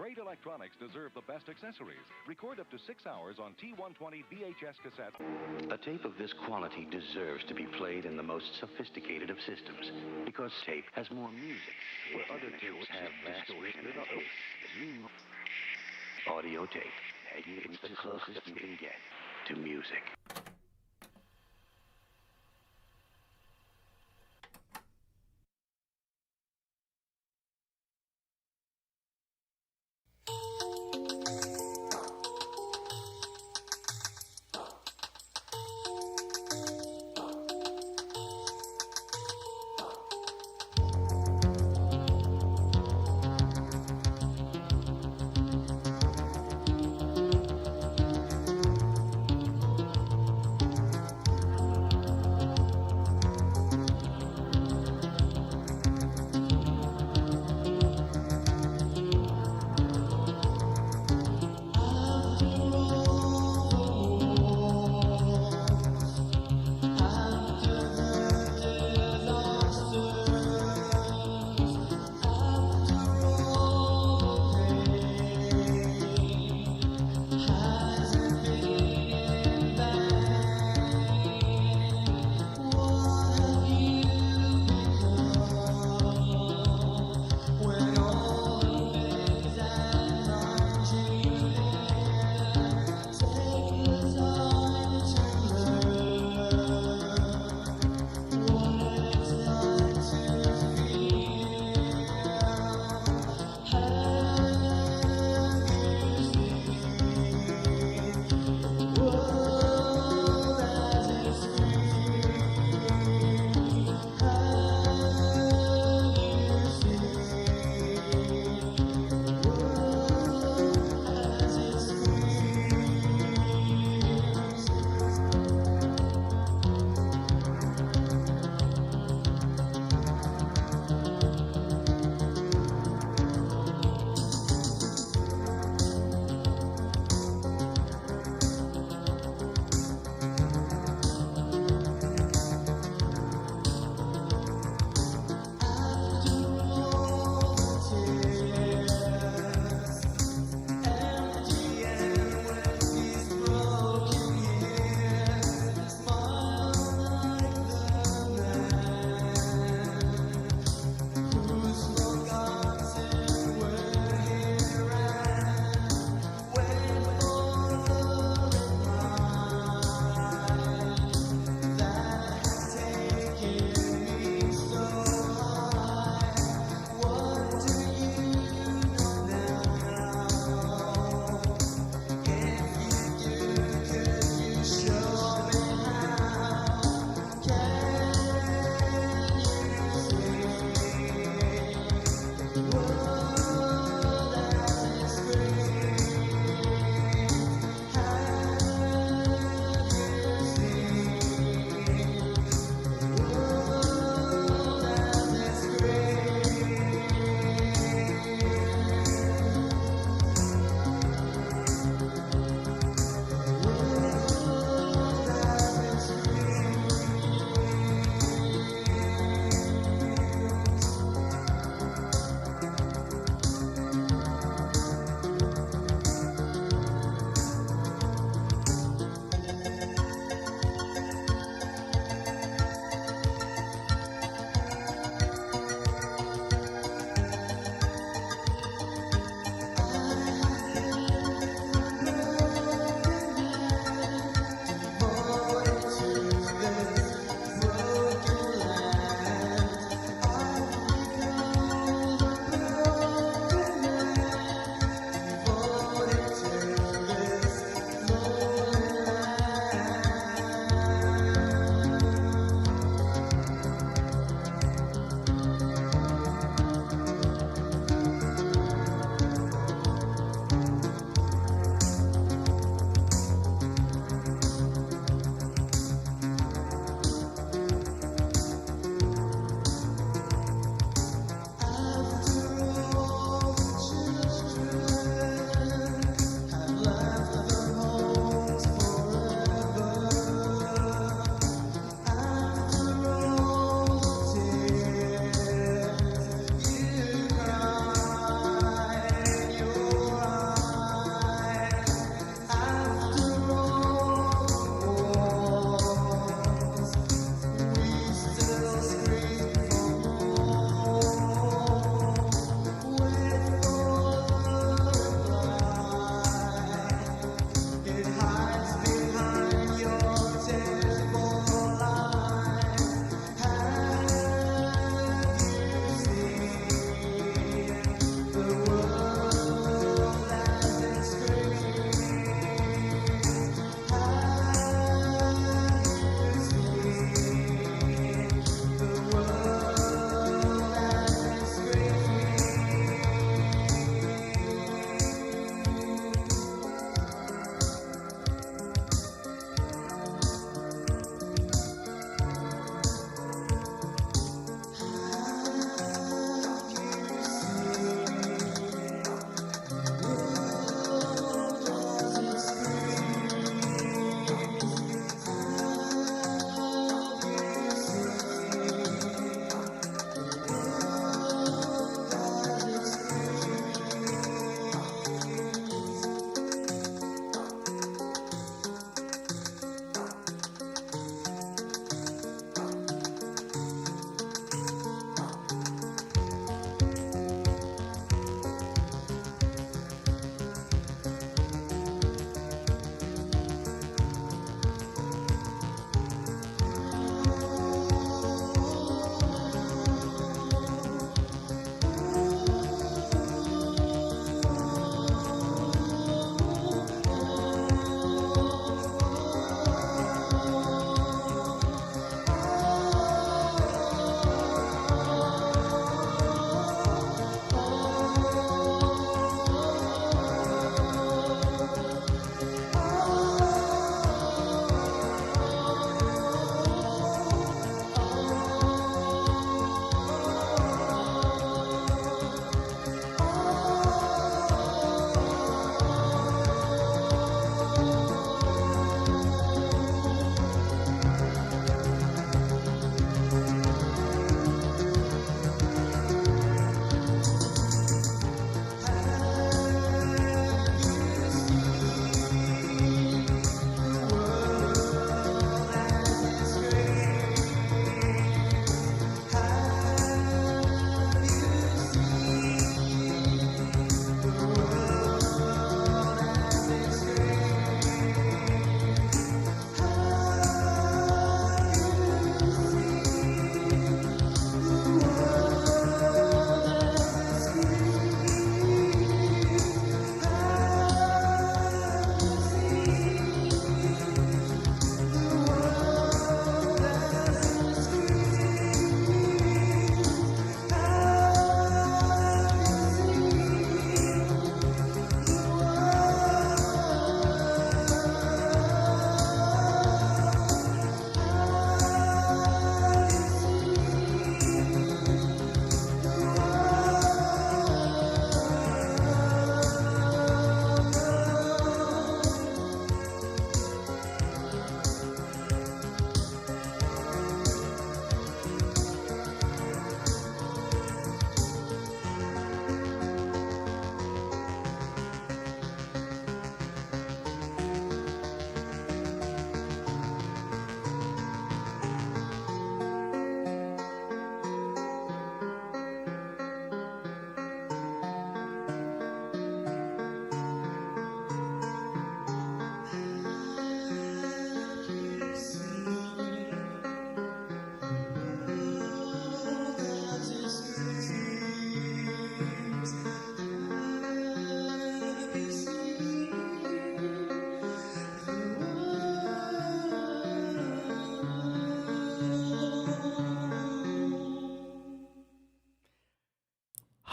Great electronics deserve the best accessories. Record up to 6 hours on T120 VHS cassette. A tape of this quality deserves to be played in the most sophisticated of systems, because tape has more music, where other tapes have distortion. Audio tape. It's the closest you can get to music.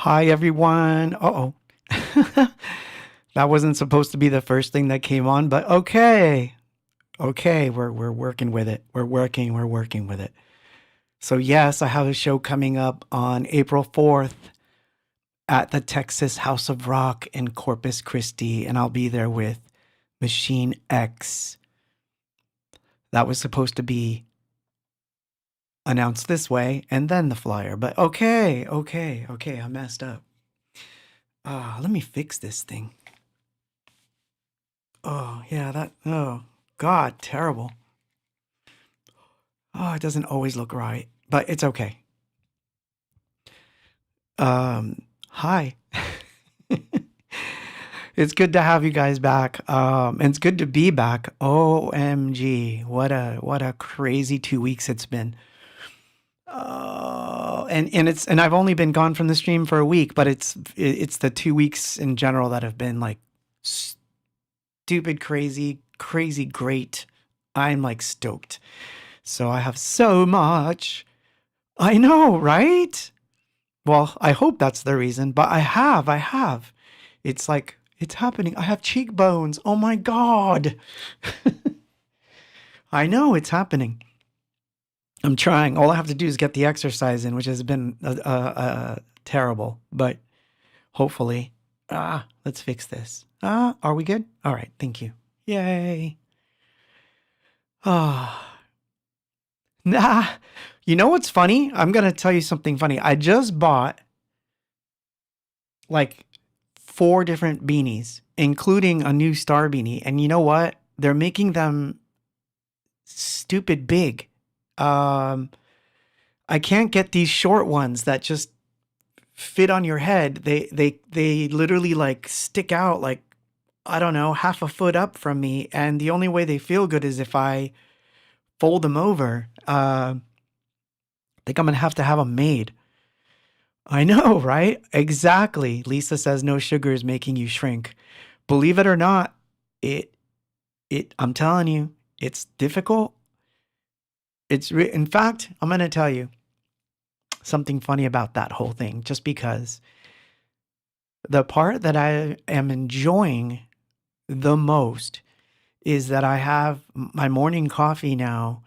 Hi, everyone. Uh-oh. That wasn't supposed to be the first thing that came on, but okay. Okay, we're working with it. We're working with it. So yes, I have a show coming up on April 4th at the Texas House of Rock in Corpus Christi, and I'll be there with Machine X. That was supposed to be announced this way and then the flyer, but okay, I messed up. Let me fix this thing. Oh, yeah, oh, God, terrible. Oh, it doesn't always look right, but it's okay. Hi. It's good to have you guys back. And it's good to be back. OMG. What a crazy 2 weeks it's been. Oh, and I've only been gone from the stream for a week, but it's the 2 weeks in general that have been like stupid, crazy great. I'm like stoked. So I have so much. I know, right? Well, I hope that's the reason, but I have. It's like, it's happening. I have cheekbones. Oh my God. I know it's happening. I'm trying. All I have to do is get the exercise in, which has been terrible, but hopefully, let's fix this. Are we good? All right. Thank you. Yay. Nah. You know what's funny? I'm going to tell you something funny. I just bought like 4 different beanies, including a new star beanie. And you know what? They're making them stupid big. I can't get these short ones that just fit on your head. They literally like stick out like, I don't know, half a foot up from me. And the only way they feel good is if I fold them over. I think I'm going to have them made. I know, right? Exactly. Lisa says no sugar is making you shrink. Believe it or not, I'm telling you, it's difficult. In fact, I'm going to tell you something funny about that whole thing, just because the part that I am enjoying the most is that I have my morning coffee now,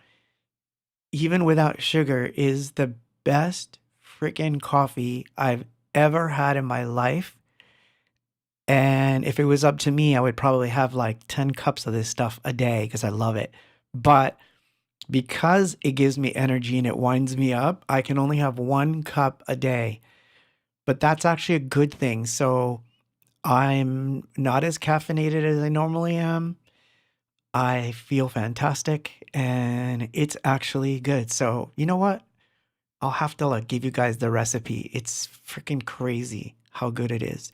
even without sugar, is the best freaking coffee I've ever had in my life. And if it was up to me, I would probably have like 10 cups of this stuff a day because I love it. But because it gives me energy and it winds me up, I can only have 1 cup a day. But that's actually a good thing. So I'm not as caffeinated as I normally am. I feel fantastic and it's actually good. So you know what? I'll have to like give you guys the recipe. It's freaking crazy how good it is.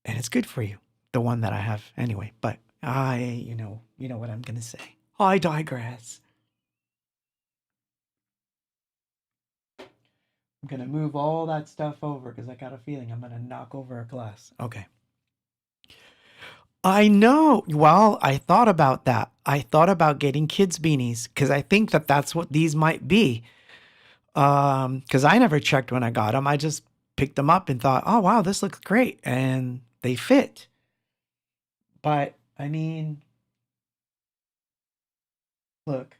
And it's good for you. The one that I have anyway. But you know what I'm going to say. I digress. I'm going to move all that stuff over because I got a feeling I'm going to knock over a glass. Okay. I know. Well, I thought about that. I thought about getting kids beanies because I think that that's what these might be. Because I never checked when I got them. I just picked them up and thought, oh, wow, this looks great. And they fit. But, I mean, look,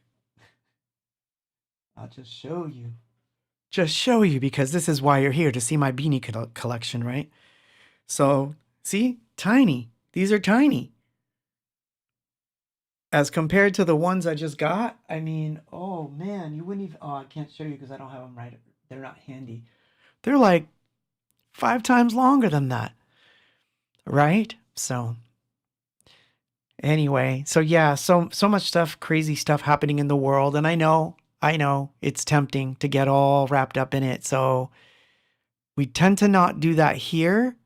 I'll just show you. Just show you because this is why you're here, to see my beanie collection, right? So, see? Tiny. These are tiny. As compared to the ones I just got, I mean, oh man, you wouldn't even, I can't show you because I don't have them right. They're not handy. They're like 5 times longer than that. Right? So anyway, so yeah, so much stuff, crazy stuff happening in the world. And I know it's tempting to get all wrapped up in it. So we tend to not do that here.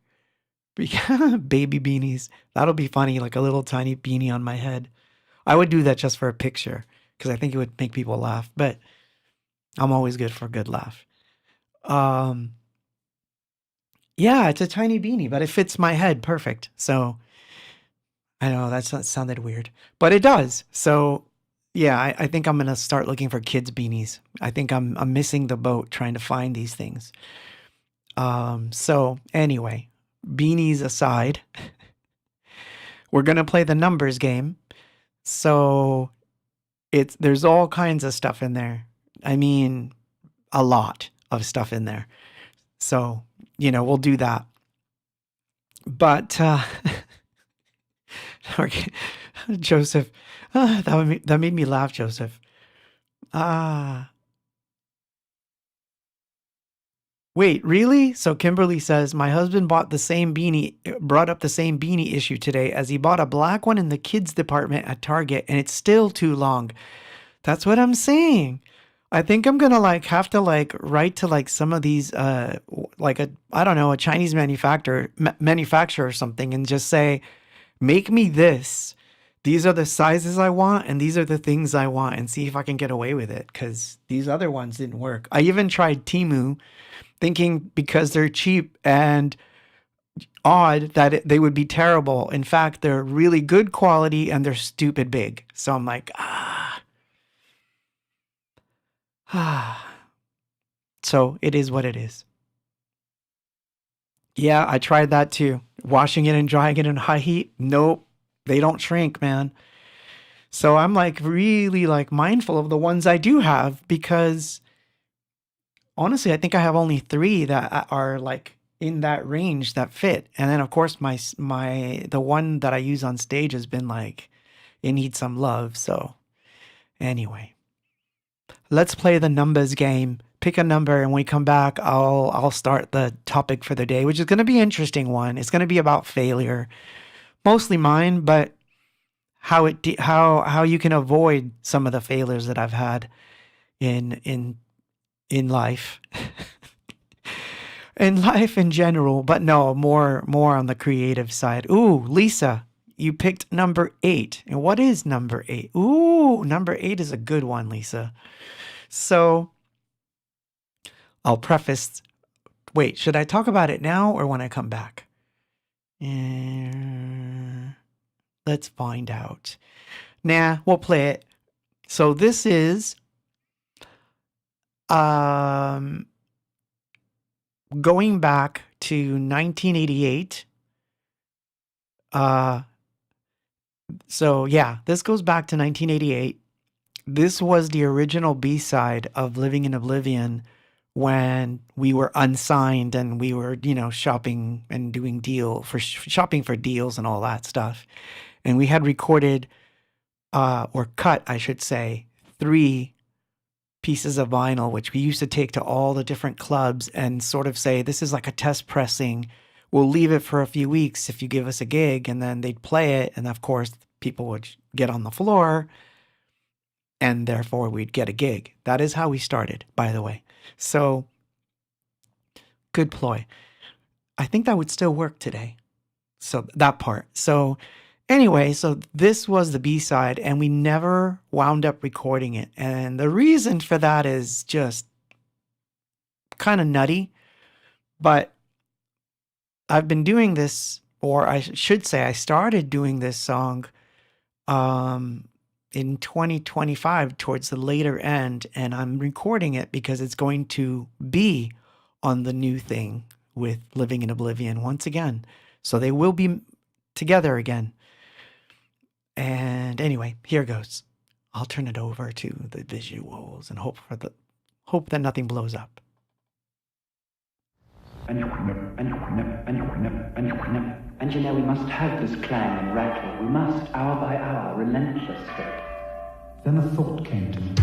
Baby beanies. That'll be funny, like a little tiny beanie on my head. I would do that just for a picture because I think it would make people laugh, but I'm always good for a good laugh. Yeah, it's a tiny beanie, but it fits my head perfect. So I know that sounded weird, but it does. So yeah, I think I'm going to start looking for kids beanies. I think I'm missing the boat trying to find these things. So anyway, beanies aside, we're going to play the numbers game. So there's all kinds of stuff in there. I mean, a lot of stuff in there. So, we'll do that. But okay. Joseph, that made me laugh, Joseph. Wait, really? So Kimberly says, my husband brought up the same beanie issue today as he bought a black one in the kids department at Target and it's still too long. That's what I'm saying. I think I'm going to have to write to some of these, a Chinese manufacturer or something and just say, make me this. These are the sizes I want and these are the things I want and see if I can get away with it because these other ones didn't work. I even tried Temu thinking because they're cheap and odd that they would be terrible. In fact, they're really good quality and they're stupid big. So I'm like, So it is what it is. Yeah, I tried that too. Washing it and drying it in high heat. Nope. They don't shrink, man. So I'm really mindful of the ones I do have because honestly, I think I have only 3 that are in that range that fit. And then of course the one that I use on stage has been it needs some love. So anyway, let's play the numbers game. Pick a number and when we come back, I'll start the topic for the day, which is going to be an interesting one. It's going to be about failure. Mostly mine, but how you can avoid some of the failures that I've had in life. In life in general, but no, more on the creative side. Ooh, Lisa, you picked number 8. And what is number 8? Ooh, number 8 is a good one, Lisa. So I'll preface. Wait, should I talk about it now or when I come back? Let's find out. Nah, we'll play it. So this is going back to 1988. So yeah, this goes back to 1988. This was the original B-side of Living in Oblivion when we were unsigned and we were, shopping and doing shopping for deals and all that stuff. And we had recorded, or cut, I should say, 3 pieces of vinyl, which we used to take to all the different clubs and sort of say, this is like a test pressing. We'll leave it for a few weeks if you give us a gig. And then they'd play it. And of course, people would get on the floor and therefore we'd get a gig. That is how we started, by the way. So good ploy. I think that would still work today. So that part. So anyway, so this was the B-side and we never wound up recording it. And the reason for that is just kind of nutty. But I've been doing this, or I should say I started doing this song in 2025 towards the later end. And I'm recording it because it's going to be on the new thing with Living in Oblivion once again. So they will be together again. And anyway, here goes. I'll turn it over to the visuals and hope that nothing blows up. And you know we must have this clang and rattle. We must, hour by hour, relentlessly. Then a thought came to me.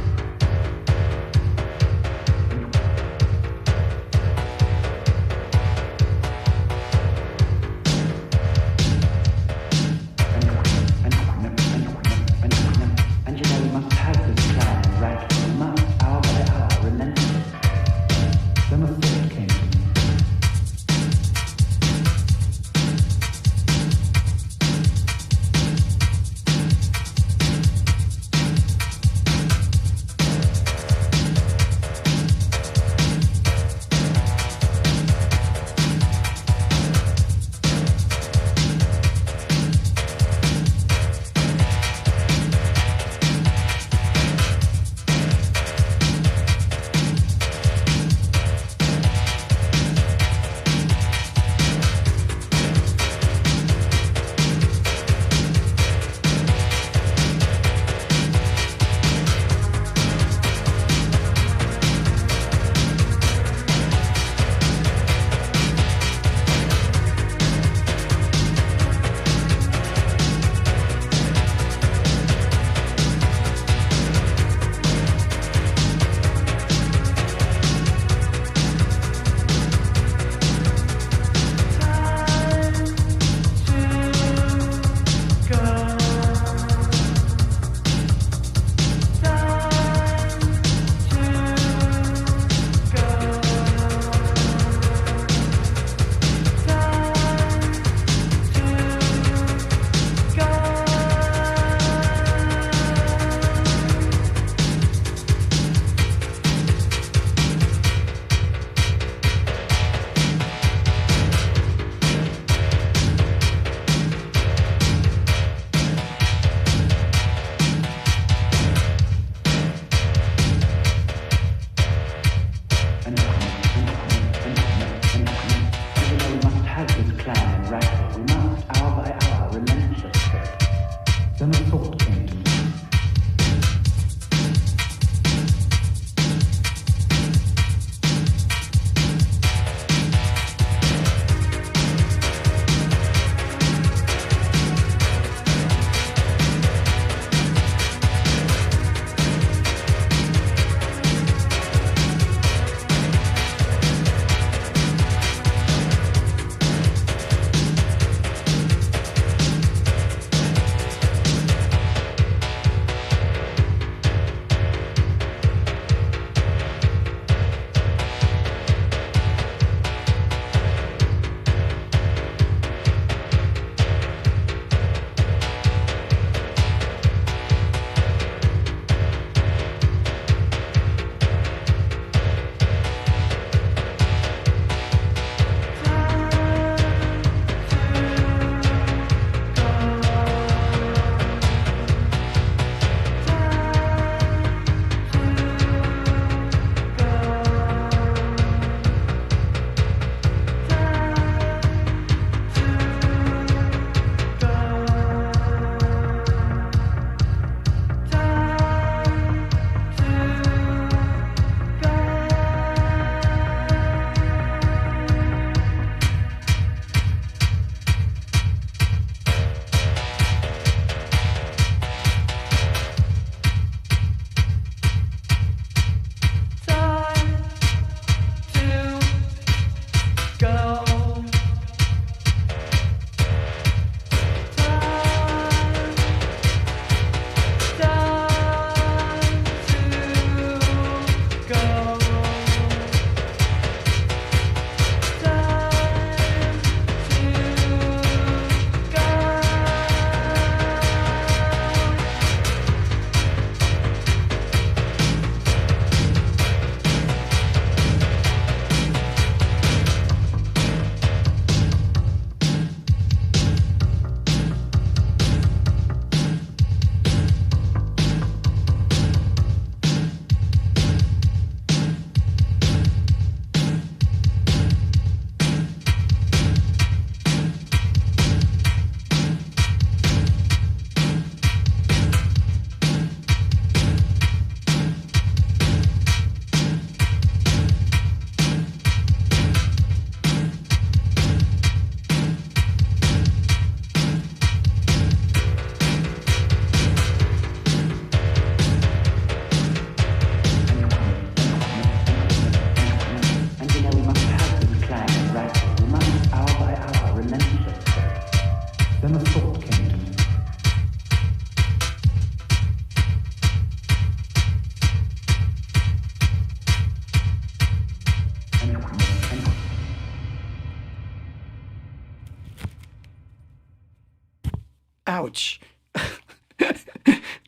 Ouch.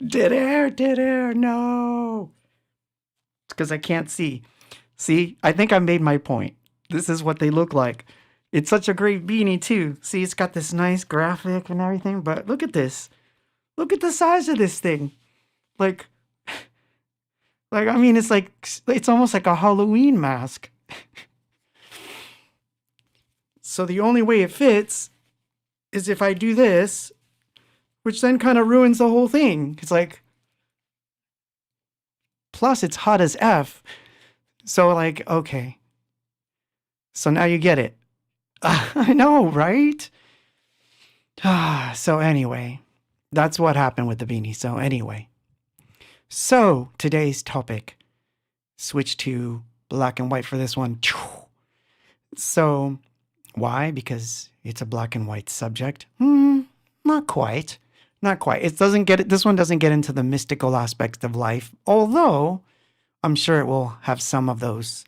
Dead air, no. It's because I can't see. See, I think I made my point. This is what they look like. It's such a great beanie, too. See, it's got this nice graphic and everything, but look at this. Look at the size of this thing. Like, I mean, it's almost like a Halloween mask. So the only way it fits is if I do this, which then kind of ruins the whole thing. It's like, plus it's hot as F. So like, okay. So now you get it. I know, right? So anyway, that's what happened with the beanie. So anyway. So today's topic. Switch to black and white for this one. So why? Because it's a black and white subject? Not quite. Not quite. This one doesn't get into the mystical aspects of life, although I'm sure it will have some of those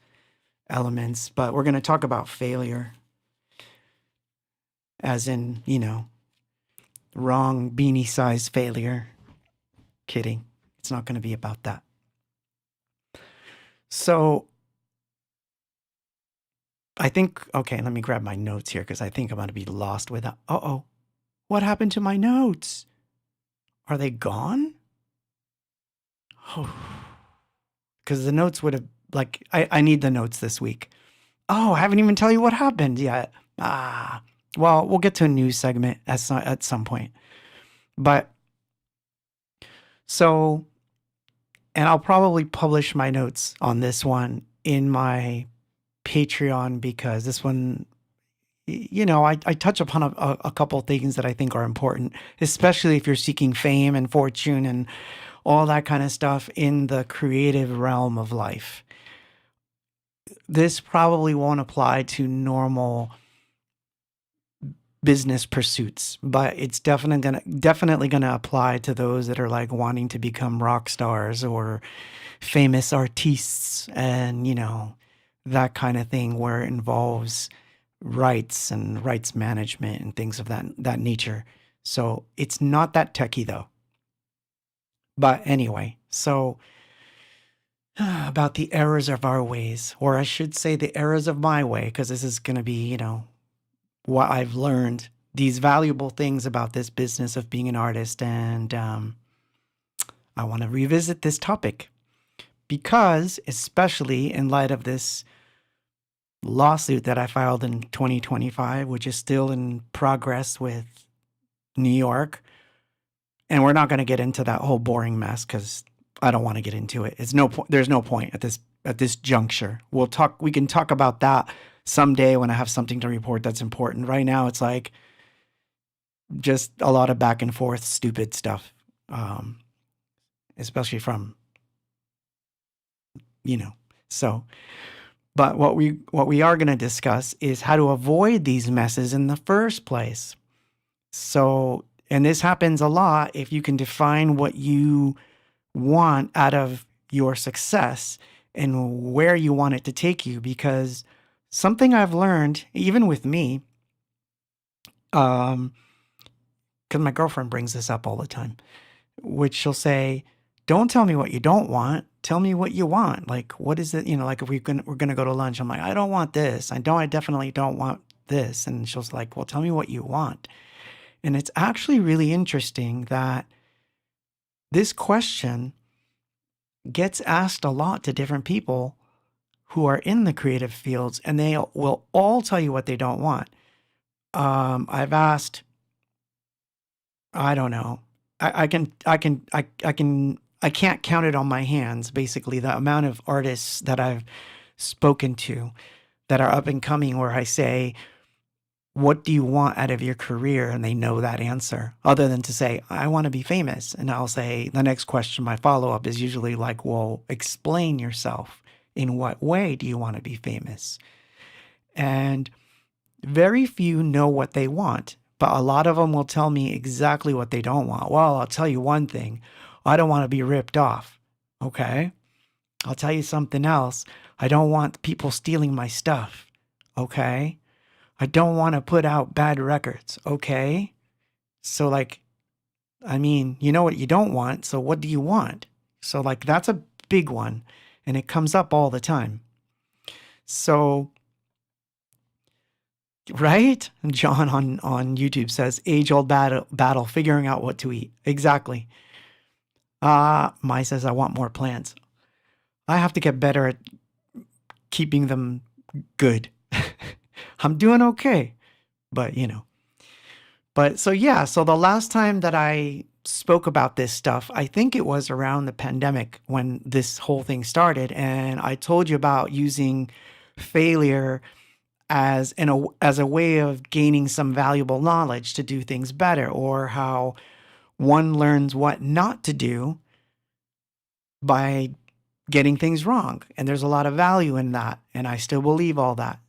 elements, but we're going to talk about failure. As in, wrong beanie size failure. Kidding. It's not going to be about that. So I think, okay, let me grab my notes here because I think I'm going to be lost without. What happened to my notes? Are they gone? Oh, because the notes would have, I need the notes this week. Oh, I haven't even tell you what happened yet. Well, we'll get to a news segment at some point. But, so, and I'll probably publish my notes on this one in my Patreon because this one, I touch upon a couple things that I think are important, especially if you're seeking fame and fortune and all that kind of stuff in the creative realm of life. This probably won't apply to normal business pursuits, but it's definitely gonna apply to those that are like wanting to become rock stars or famous artists and that kind of thing where it involves rights and rights management and things of that nature. So it's not that techie though. But anyway, so about the errors of our ways, or I should say the errors of my way, because this is going to be, what I've learned, these valuable things about this business of being an artist. And I want to revisit this topic because, especially in light of this lawsuit that I filed in 2025, which is still in progress with New York. And we're not going to get into that whole boring mess because I don't want to get into it. There's no point at this juncture. We can talk about that someday when I have something to report that's important. Right now, it's like just a lot of back and forth, stupid stuff, especially from, So, but what we are going to discuss is how to avoid these messes in the first place. So, and this happens a lot if you can define what you want out of your success and where you want it to take you. Because something I've learned, even with me, because my girlfriend brings this up all the time, which she'll say, don't tell me what you don't want. Tell me what you want. Like, what is it? Like if we're going to go to lunch, I'm like, I don't want this. I definitely don't want this. And she'll like, well, tell me what you want. And it's actually really interesting that this question gets asked a lot to different people who are in the creative fields, and they will all tell you what they don't want. I've asked, I don't know. I can't count it on my hands, basically, the amount of artists that I've spoken to that are up and coming where I say, what do you want out of your career? And they know that answer, other than to say, I want to be famous. And I'll say, the next question, my follow-up is usually like, well, explain yourself. In what way do you want to be famous? And very few know what they want, but a lot of them will tell me exactly what they don't want. Well, I'll tell you one thing. I don't want to be ripped off. Okay. I'll tell you something else. I don't want people stealing my stuff. Okay. I don't want to put out bad records. Okay. So like, I mean, you know what you don't want, so what do you want? So, like, that's a big one, and it comes up all the time. So, right? John on YouTube says, age-old battle, figuring out what to eat. Exactly. Mai says, I want more plants. I have to get better at keeping them good. I'm doing okay, but you know. But so yeah, so the last time that I spoke about this stuff, I think it was around the pandemic when this whole thing started, and I told you about using failure as as a way of gaining some valuable knowledge to do things better, or how one learns what not to do by getting things wrong. And there's a lot of value in that, and I still believe all that.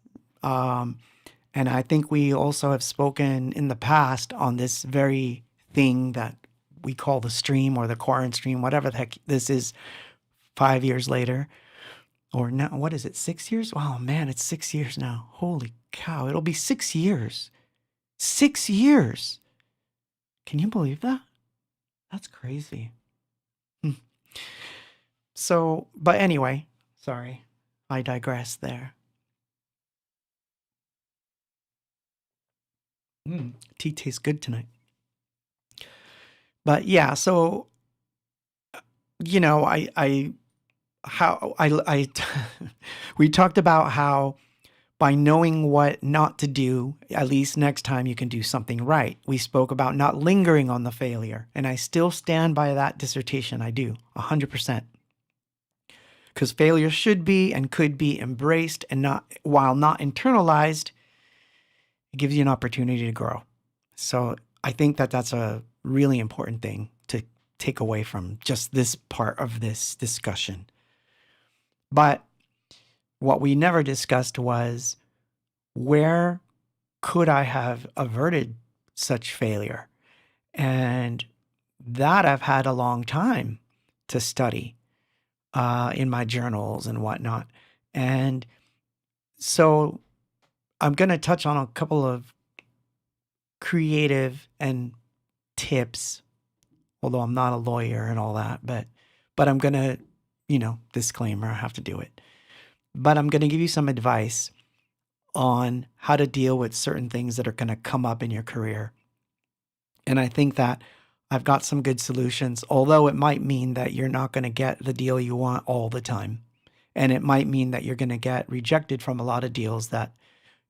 And I think we also have spoken in the past on this very thing that we call the stream or the quarantine stream, whatever the heck this is, 5 years later. Or now, what is it, 6 years? Oh man, it's 6 years now. Holy cow, it'll be 6 years. 6 years. Can you believe that? That's crazy. So, but anyway, sorry, I digress there. Tea tastes good tonight. But yeah, so you know, we talked about how by knowing what not to do, at least next time you can do something right. We spoke about not lingering on the failure, and I still stand by that dissertation. I do, 100%. Because failure should be and could be embraced, and not, while not internalized, it gives you an opportunity to grow. So I think that that's a really important thing to take away from just this part of this discussion. But what we never discussed was, where could I have averted such failure? And that I've had a long time to study in my journals and whatnot. And so I'm going to touch on a couple of creative and tips, although I'm not a lawyer and all that, but I'm going to, you know, disclaimer, I have to do it. But I'm going to give you some advice on how to deal with certain things that are going to come up in your career. And I think that I've got some good solutions, although it might mean that you're not going to get the deal you want all the time. And it might mean that you're going to get rejected from a lot of deals that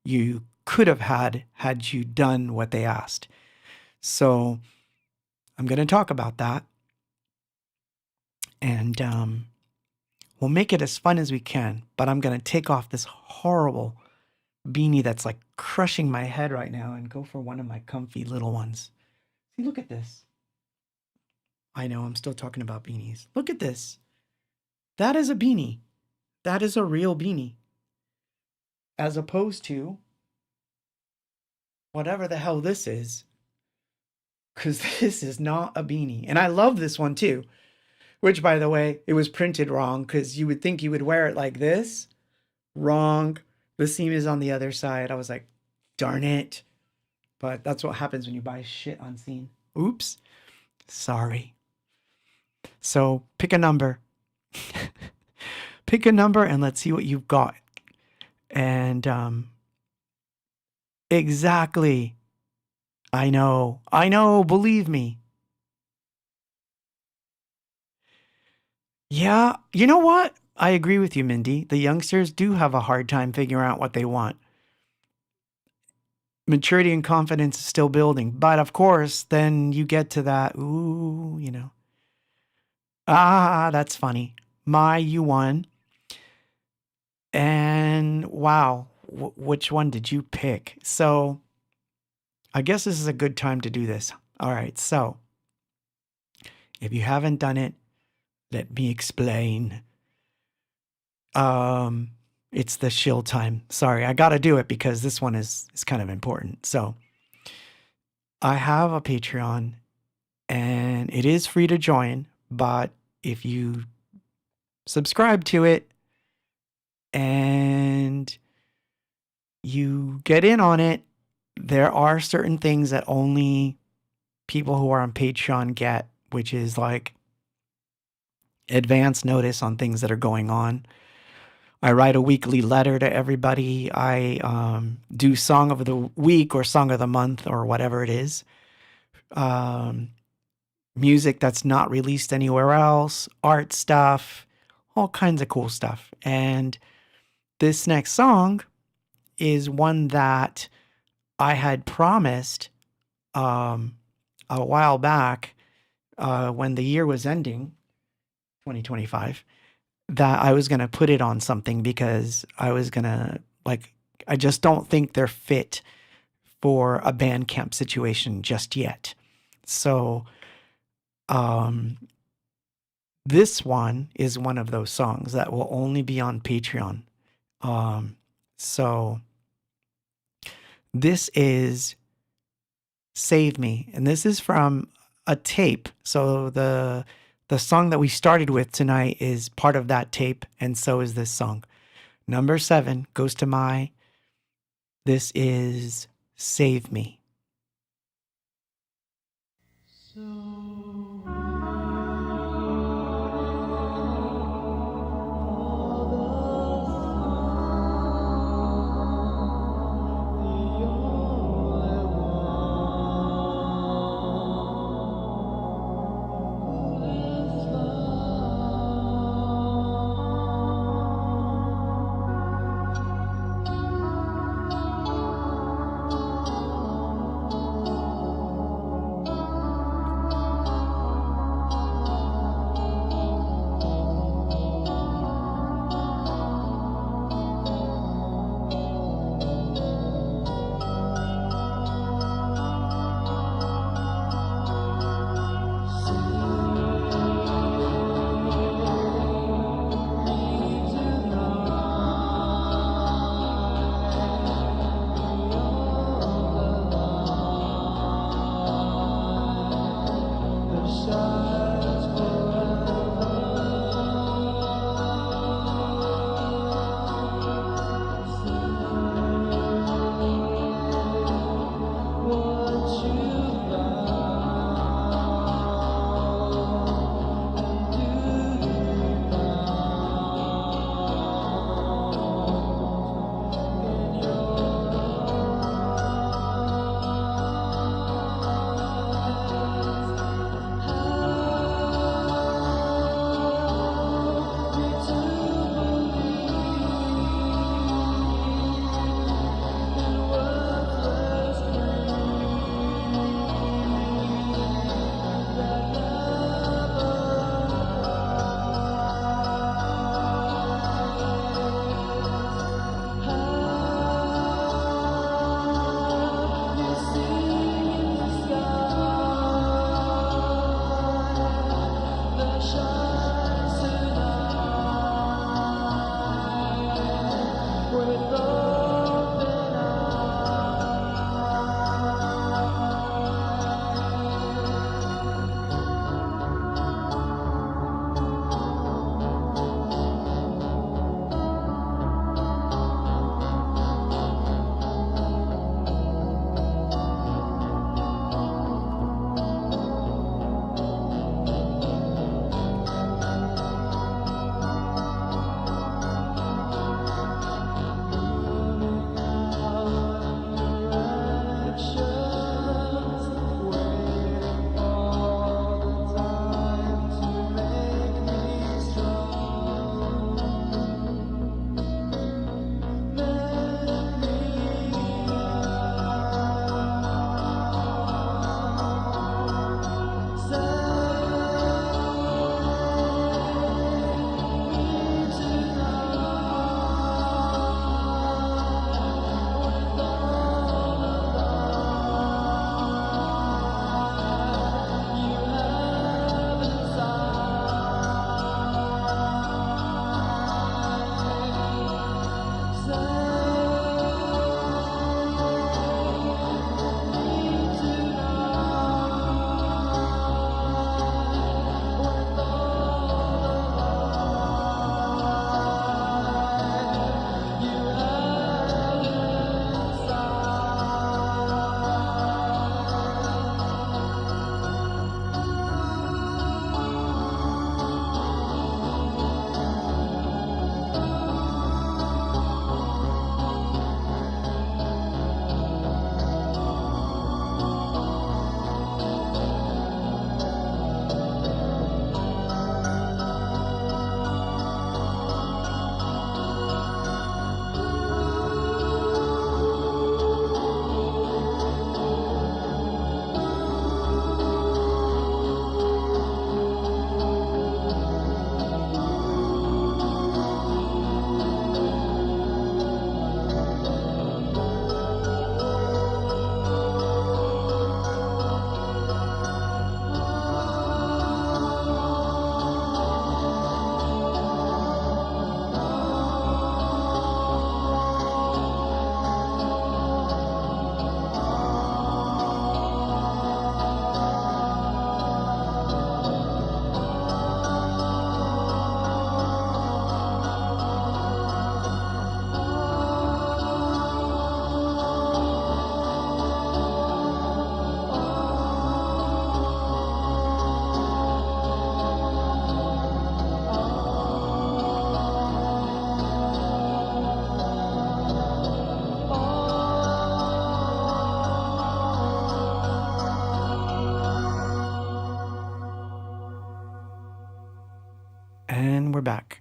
you could have had you done what they asked. So I'm going to talk about that. And we'll make it as fun as we can. But I'm going to take off this horrible beanie that's like crushing my head right now and go for one of my comfy little ones. See, look at this. I know I'm still talking about beanies. Look at this. That is a beanie. That is a real beanie. As opposed to whatever the hell this is. Because this is not a beanie. And I love this one too. Which, by the way, it was printed wrong because you would think you would wear it like this. Wrong. The seam is on the other side. I was like, darn it. But that's what happens when you buy shit unseen. Oops. Sorry. So pick a number. Pick a number and let's see what you've got. And exactly. I know, believe me. Yeah, you know what? I agree with you, Mindy. The youngsters do have a hard time figuring out what they want. Maturity and confidence is still building. But of course, then you get to that, ooh, you know. That's funny. You won. And wow, which one did you pick? So I guess this is a good time to do this. All right, so if you haven't done it, let me explain. It's the shill time. Sorry, I got to do it because this one is kind of important. So I have a Patreon and it is free to join, but if you subscribe to it and you get in on it, there are certain things that only people who are on Patreon get, which is like advance notice on things that are going on. I write a weekly letter to everybody. I do song of the week or song of the month or whatever it is. Music that's not released anywhere else, art stuff, all kinds of cool stuff. And this next song is one that I had promised a while back when the year was ending, 2025, that I was going to put it on something because I was going to, like, I just don't think they're fit for a Bandcamp situation just yet. So, this one is one of those songs that will only be on Patreon. So this is Save Me, and this is from a tape. So the song that we started with tonight is part of that tape, and so is this song. Number 7 goes to Mai. This is Save Me.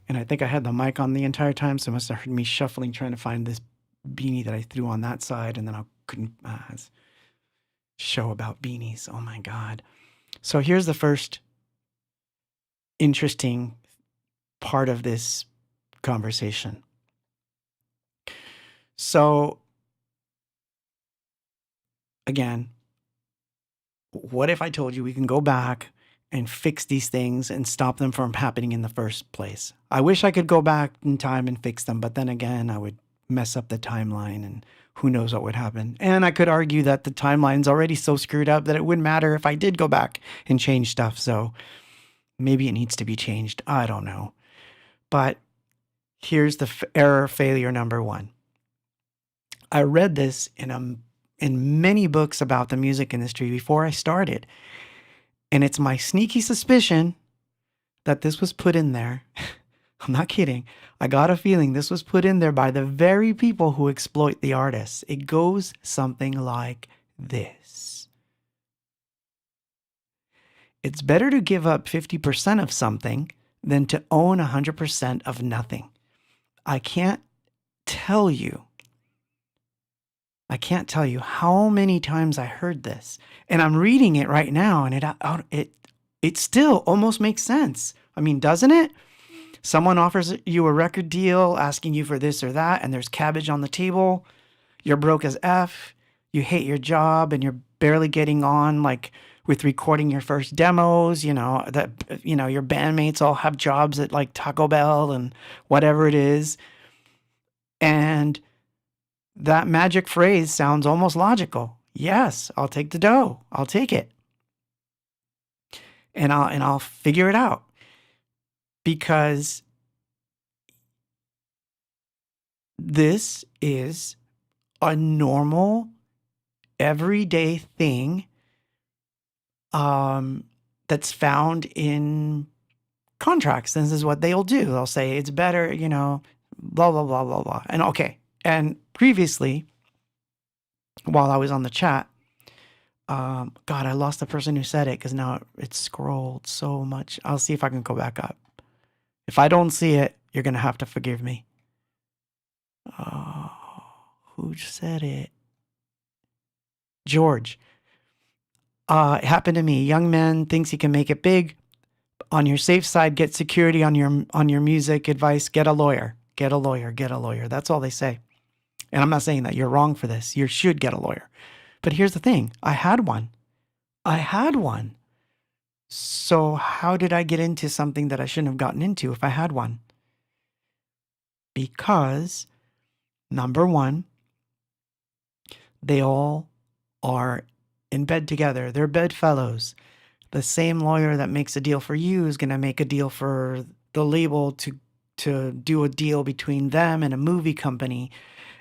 And I think I had the mic on the entire time, so it must have heard me shuffling trying to find this beanie that I threw on that side, and then I couldn't show about beanies. Oh my God. So here's the first interesting part of this conversation. So again, what if I told you we can go back and fix these things and stop them from happening in the first place? I wish I could go back in time and fix them, but then again, I would mess up the timeline and who knows what would happen. And I could argue that the timeline's already so screwed up that it wouldn't matter if I did go back and change stuff. So maybe it needs to be changed. I don't know. But here's the error failure number one. I read this in many books about the music industry before I started. And it's my sneaky suspicion that this was put in there. I'm not kidding. I got a feeling this was put in there by the very people who exploit the artists. It goes something like this. It's better to give up 50% of something than to own 100% of nothing. I can't tell you how many times I heard this. And I'm reading it right now, and it still almost makes sense. I mean, doesn't it? Someone offers you a record deal asking you for this or that, and there's cabbage on the table. You're broke as F. You hate your job, and you're barely getting on, like with recording your first demos. Your bandmates all have jobs at like Taco Bell and whatever it is. And that magic phrase sounds almost logical. Yes, I'll take the dough. I'll take it. And I'll figure it out. Because this is a normal, everyday thing that's found in contracts. This is what they'll do. They'll say, it's better, blah, blah, blah, blah, blah. And okay. And previously, while I was on the chat, God, I lost the person who said it because now it's scrolled so much. I'll see if I can go back up. If I don't see it, you're going to have to forgive me. Oh, who said it? George. It happened to me. Young man thinks he can make it big. On your safe side, get security on your music advice. Get a lawyer. Get a lawyer. Get a lawyer. That's all they say. And I'm not saying that you're wrong for this. You should get a lawyer. But here's the thing. I had one. So how did I get into something that I shouldn't have gotten into if I had one? Because, number one, they all are in bed together. They're bedfellows. The same lawyer that makes a deal for you is going to make a deal for the label to do a deal between them and a movie company.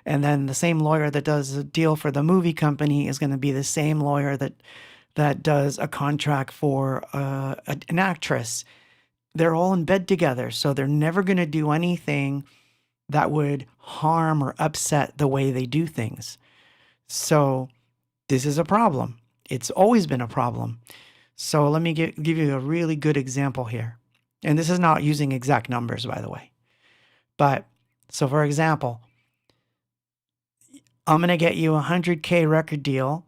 And then the same lawyer that does a deal for the movie company is going to be the same lawyer that does a contract for an actress. They're all in bed together, so they're never going to do anything that would harm or upset the way they do things. So this is a problem. It's always been a problem. So let me give you a really good example here. And this is not using exact numbers, by the way. But so for example, I'm going to get you a 100K record deal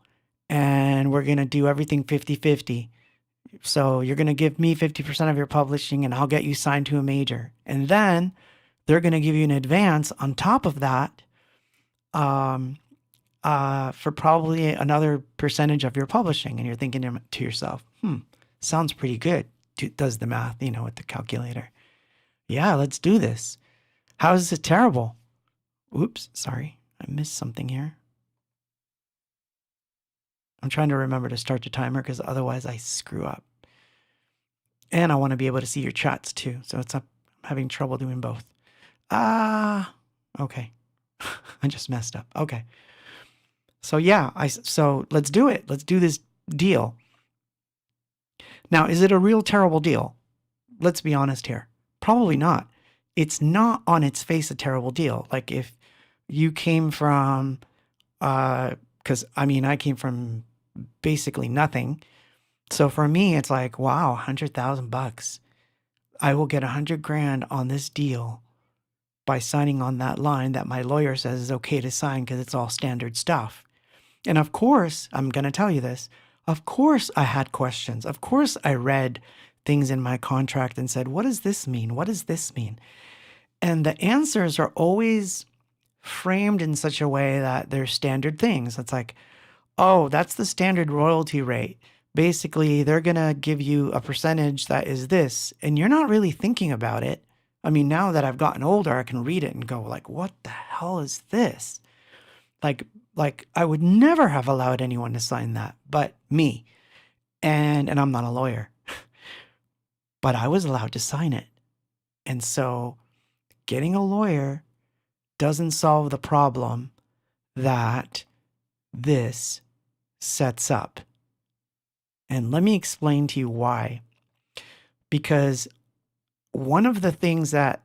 and we're going to do everything 50-50. So you're going to give me 50% of your publishing and I'll get you signed to a major. And then they're going to give you an advance on top of that for probably another percentage of your publishing. And you're thinking to yourself, sounds pretty good. Does the math, with the calculator. Yeah, let's do this. How is it terrible? Oops, sorry. I missed something here. I'm trying to remember to start the timer because otherwise I screw up. And I want to be able to see your chats too. So I'm having trouble doing both. Okay. I just messed up. Okay. So yeah, so let's do it. Let's do this deal. Now, is it a real terrible deal? Let's be honest here. Probably not. It's not on its face a terrible deal. Like if you came from, because I came from basically nothing. So for me, it's like, wow, $100,000. I will get 100 grand on this deal by signing on that line that my lawyer says is okay to sign because it's all standard stuff. And of course, I'm going to tell you this. Of course, I had questions. Of course, I read things in my contract and said, what does this mean? What does this mean? And the answers are always framed in such a way that they're standard things. It's like, oh, that's the standard royalty rate. Basically, they're going to give you a percentage that is this, and you're not really thinking about it. I mean, now that I've gotten older, I can read it and go like, what the hell is this? Like I would never have allowed anyone to sign that, but me. And I'm not a lawyer, but I was allowed to sign it. And so getting a lawyer doesn't solve the problem that this sets up. And let me explain to you why. Because one of the things that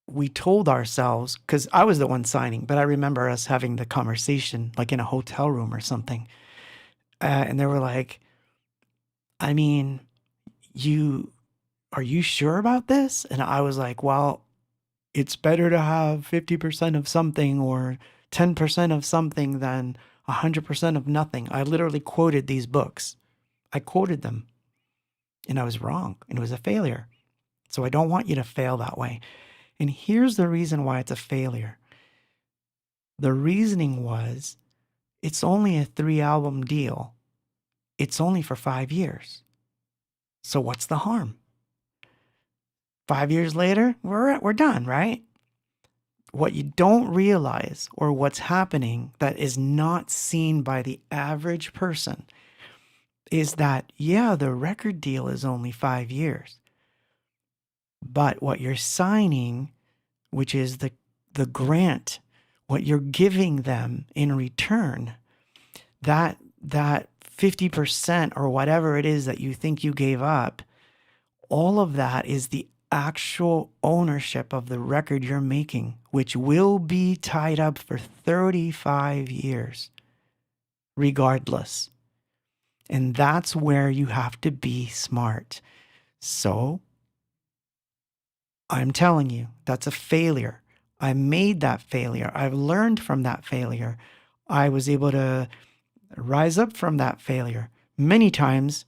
we told ourselves, because I was the one signing, but I remember us having the conversation like in a hotel room or something. And they were like, I mean, are you sure about this? And I was like, well, it's better to have 50% of something or 10% of something than 100% of nothing. I literally quoted these books. I quoted them and I was wrong and it was a failure. So I don't want you to fail that way. And here's the reason why it's a failure. The reasoning was it's only a 3-album deal. It's only for 5 years. So what's the harm? 5 years later, we're done, right? What you don't realize or what's happening that is not seen by the average person is that, yeah, the record deal is only 5 years. But what you're signing, which is the grant, what you're giving them in return, that 50% or whatever it is that you think you gave up, all of that is the actual ownership of the record you're making, which will be tied up for 35 years, regardless. And that's where you have to be smart. So I'm telling you, that's a failure. I made that failure. I've learned from that failure. I was able to rise up from that failure many times,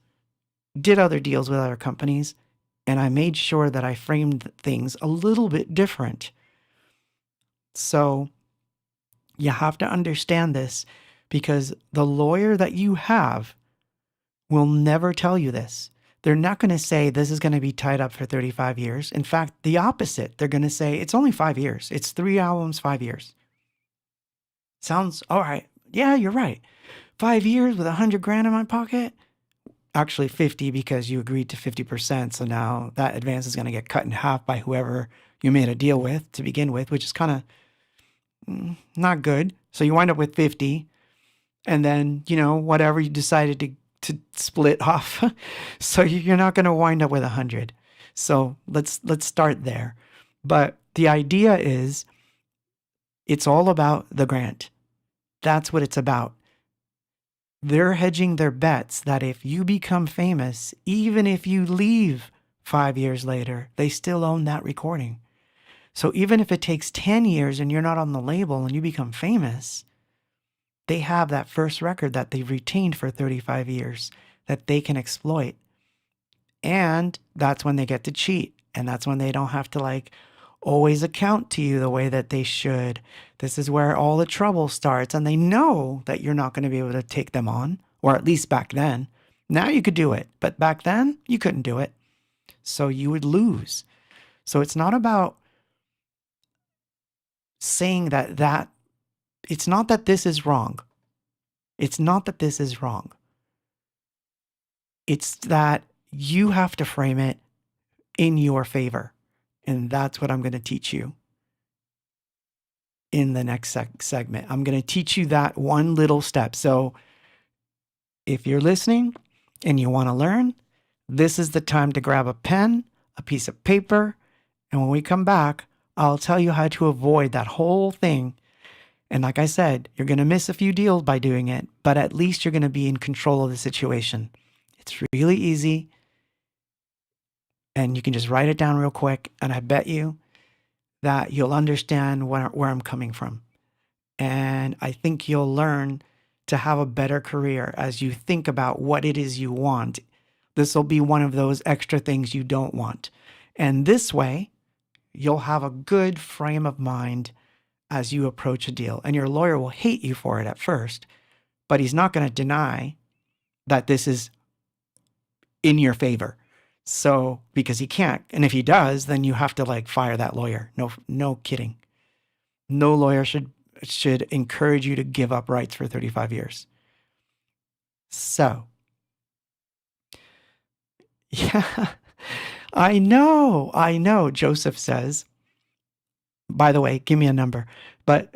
did other deals with other companies, and I made sure that I framed things a little bit different. So you have to understand this because the lawyer that you have will never tell you this. They're not going to say this is going to be tied up for 35 years. In fact, the opposite. They're going to say it's only 5 years. It's 3 albums, 5 years. Sounds all right. Yeah, you're right. 5 years with 100 grand in my pocket? Actually 50 because you agreed to 50%. So now that advance is going to get cut in half by whoever you made a deal with to begin with, which is kind of not good. So you wind up with 50 and then, whatever you decided to split off. So you're not going to wind up with 100. So let's start there. But the idea is it's all about the grant. That's what it's about. They're hedging their bets that if you become famous, even if you leave 5 years later, they still own that recording. So even if it takes 10 years and you're not on the label and you become famous, they have that first record that they've retained for 35 years that they can exploit. And that's when they get to cheat. And that's when they don't have to always account to you the way that they should. This is where all the trouble starts. And they know that you're not going to be able to take them on, or at least back then. Now you could do it, but back then you couldn't do it. So you would lose. So it's not about saying that it's not that this is wrong. It's not that this is wrong. It's that you have to frame it in your favor. And that's what I'm going to teach you in the next segment. I'm going to teach you that one little step. So if you're listening and you want to learn, this is the time to grab a pen, a piece of paper, and when we come back, I'll tell you how to avoid that whole thing. And like I said, you're going to miss a few deals by doing it, but at least you're going to be in control of the situation. It's really easy. And you can just write it down real quick. And I bet you that you'll understand where I'm coming from. And I think you'll learn to have a better career as you think about what it is you want. This will be one of those extra things you don't want. And this way, you'll have a good frame of mind as you approach a deal. And your lawyer will hate you for it at first, but he's not going to deny that this is in your favor. So, because he can't. And if he does, then you have to like fire that lawyer. No kidding. No lawyer should encourage you to give up rights for 35 years. So, yeah, I know, Joseph says. By the way, give me a number. But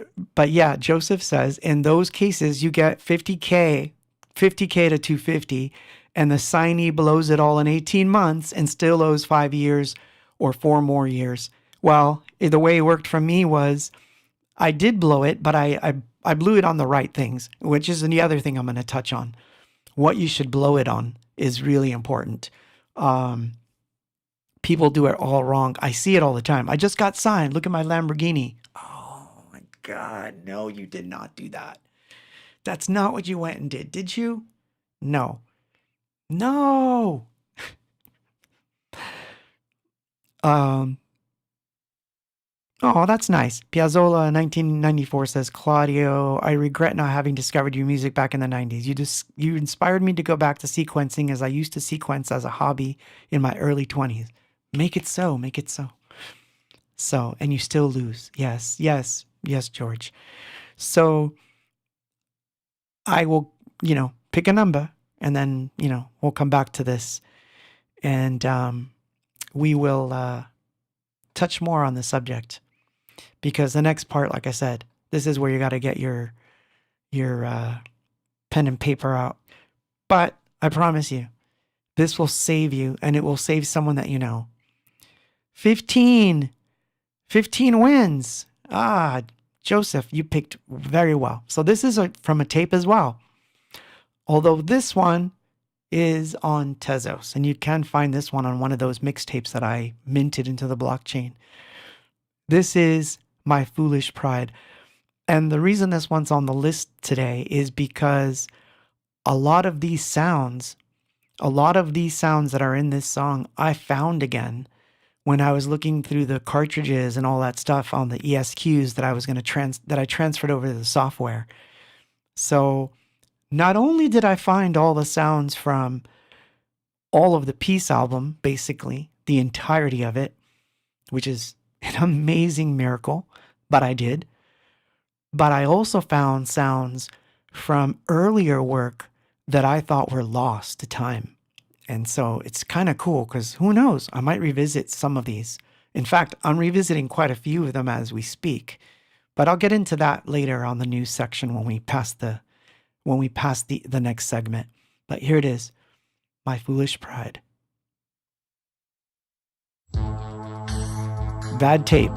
yeah, Joseph says, in those cases, you get 50K to 250, and the signee blows it all in 18 months and still owes 5 years or 4 more years. Well, the way it worked for me was I did blow it, but I blew it on the right things, which is the other thing I'm going to touch on. What you should blow it on is really important. People do it all wrong. I see it all the time. I just got signed. Look at my Lamborghini. Oh my God. No, you did not do that. That's not what you went and did you? No. Oh, that's nice. Piazzolla 1994 says, Claudio, I regret not having discovered your music back in the 90s. You inspired me to go back to sequencing as I used to sequence as a hobby in my early 20s. Make it so. So, and you still lose. Yes, George. So I will, pick a number and then, we'll come back to this and we will touch more on the subject. Because the next part, like I said, this is where you got to get your pen and paper out. But I promise you, this will save you, and it will save someone that you know. 15 wins. Joseph, you picked very well. So this is from a tape as well. Although this one is on Tezos, and you can find this one on one of those mixtapes that I minted into the blockchain. This is My Foolish Pride. And the reason this one's on the list today is because a lot of these sounds that are in this song, I found again when I was looking through the cartridges and all that stuff on the ESQs that I was going to that I transferred over to the software. So not only did I find all the sounds from all of the Peace album, basically the entirety of it, which is an amazing miracle, but I did. But I also found sounds from earlier work that I thought were lost to time. And so it's kind of cool because who knows, I might revisit some of these. In fact, I'm revisiting quite a few of them as we speak. But I'll get into that later on the news section when we pass the next segment. But here it is, My Foolish Pride. Bad tape.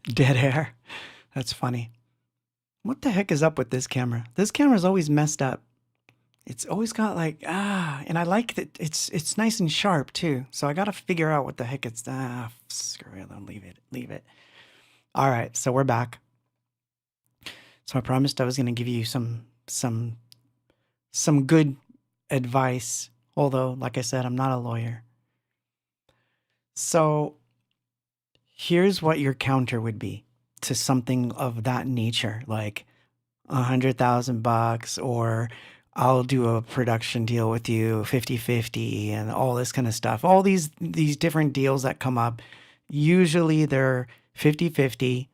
Dead air. That's funny. What the heck is up with this camera? This camera's always messed up. It's always got like, and I like that it's nice and sharp too. So I got to figure out what the heck it's, screw it, leave it. All right, so we're back. So I promised I was going to give you some good advice. Although, like I said, I'm not a lawyer. So here's what your counter would be to something of that nature, like $100,000, or I'll do a production deal with you 50-50 and all this kind of stuff. All these different deals that come up, usually they're 50-50.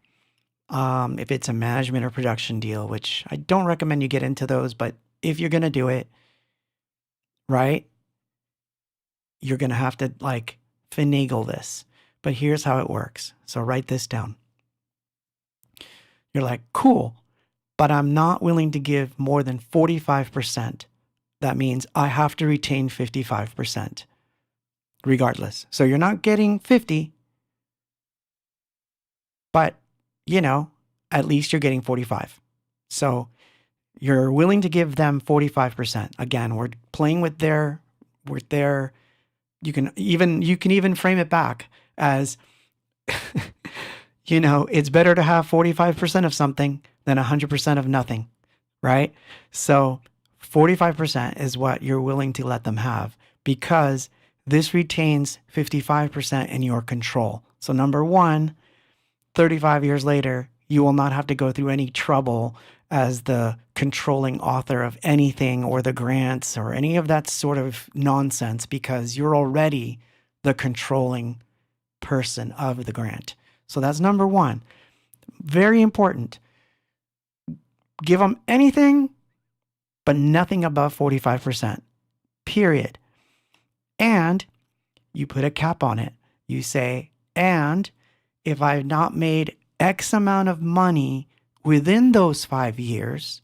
If it's a management or production deal, which I don't recommend you get into those, but if you're going to do it, right, you're going to have to like finagle this. But here's how it works. So write this down. You're like, cool, but I'm not willing to give more than 45%. That means I have to retain 55% regardless. So you're not getting 50, but you know, at least you're getting 45. So you're willing to give them 45%. Again, we're playing with their, you can even frame it back as, you know, it's better to have 45% of something than 100% of nothing, right? So 45% is what you're willing to let them have, because this retains 55% in your control. So number one, 35 years later, you will not have to go through any trouble as the controlling author of anything or the grants or any of that sort of nonsense, because you're already the controlling person of the grant. So that's number one. Very important. Give them anything, but nothing above 45%, period. And you put a cap on it. You say, and if I've not made X amount of money within those 5 years,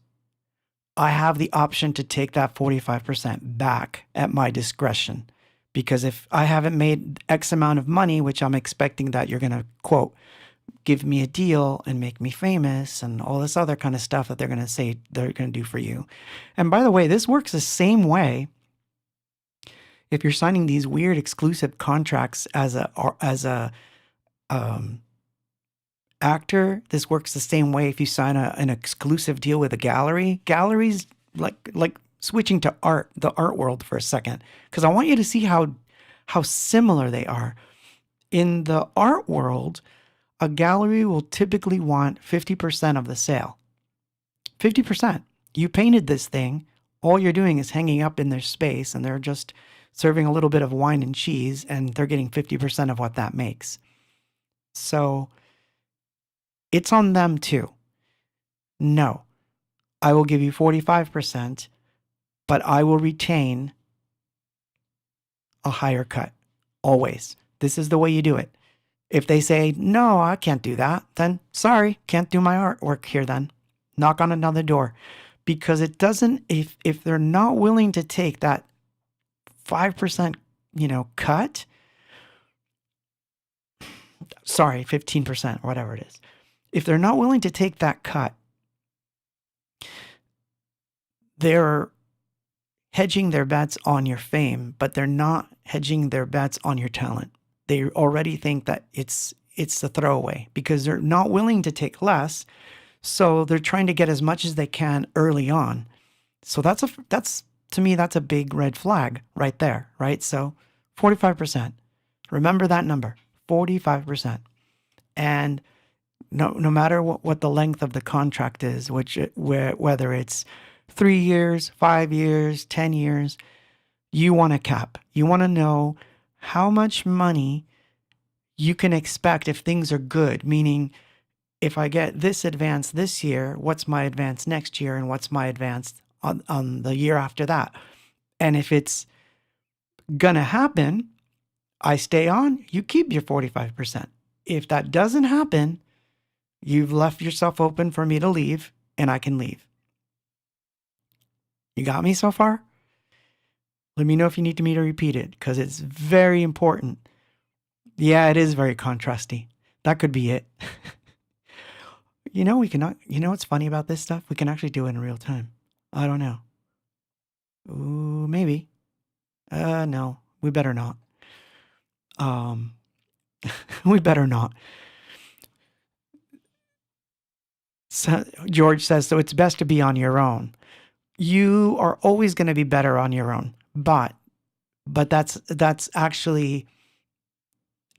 I have the option to take that 45% back at my discretion. Because if I haven't made X amount of money, which I'm expecting that you're going to, quote, give me a deal and make me famous and all this other kind of stuff that they're going to say they're going to do for you. And by the way, this works the same way if you're signing these weird exclusive contracts as a actor. This works the same way if you sign an exclusive deal with a gallery. Galleries, like switching to the art world for a second, because I want you to see how similar they are. In the art world, a gallery will typically want 50% of the sale. 50%. You painted this thing. All you're doing is hanging up in their space, and they're just serving a little bit of wine and cheese, and they're getting 50% of what that makes. So it's on them too. No, I will give you 45%, but I will retain a higher cut. Always. This is the way you do it. If they say, no, I can't do that, then sorry, can't do my artwork here then. Knock on another door. Because it doesn't, if they're not willing to take that 5%, cut, sorry, 15%, or whatever it is. If they're not willing to take that cut, they're hedging their bets on your fame, but they're not hedging their bets on your talent. They already think that it's a throwaway because they're not willing to take less. So they're trying to get as much as they can early on. So that's to me, that's a big red flag right there, right? So 45%. Remember that number, 45%. And no matter what the length of the contract is, whether it's 3 years, 5 years, 10 years, you want a cap. You want to know how much money you can expect if things are good, meaning if I get this advance this year, what's my advance next year, and what's my advance on the year after that? And if it's gonna happen, I stay on, you keep your 45%. If that doesn't happen, you've left yourself open for me to leave, and I can leave. You got me so far? Let me know if you need me to repeat it, because it's very important. Yeah, it is very contrasty. That could be it. we cannot, what's funny about this stuff? We can actually do it in real time. I don't know. Ooh, maybe. No, we better not. We better not. So, George says, so it's best to be on your own. You are always going to be better on your own, but that's actually,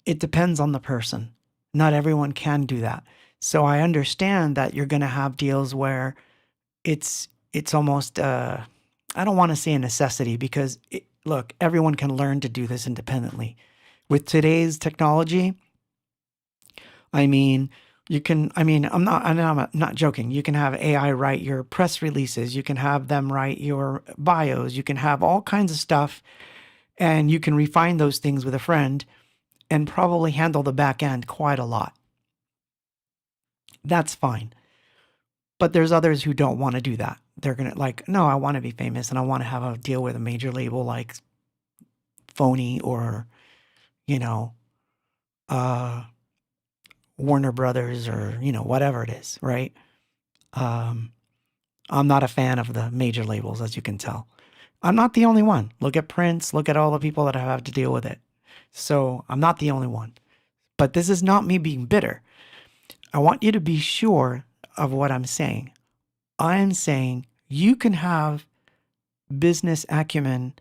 it depends on the person. Not everyone can do that. So I understand that you're going to have deals where it's almost, I don't want to say a necessity because look, everyone can learn to do this independently. With today's technology, I mean, I'm not joking. You can have AI write your press releases. You can have them write your bios. You can have all kinds of stuff, and you can refine those things with a friend and probably handle the back end quite a lot. That's fine. But there's others who don't want to do that. They're going to no, I want to be famous and I want to have a deal with a major label like Phony or, Warner Brothers or, whatever it is, right? I'm not a fan of the major labels, as you can tell. I'm not the only one. Look at Prince. Look at all the people that have to deal with it. So I'm not the only one. But this is not me being bitter. I want you to be sure of what I'm saying. I'm saying you can have business acumen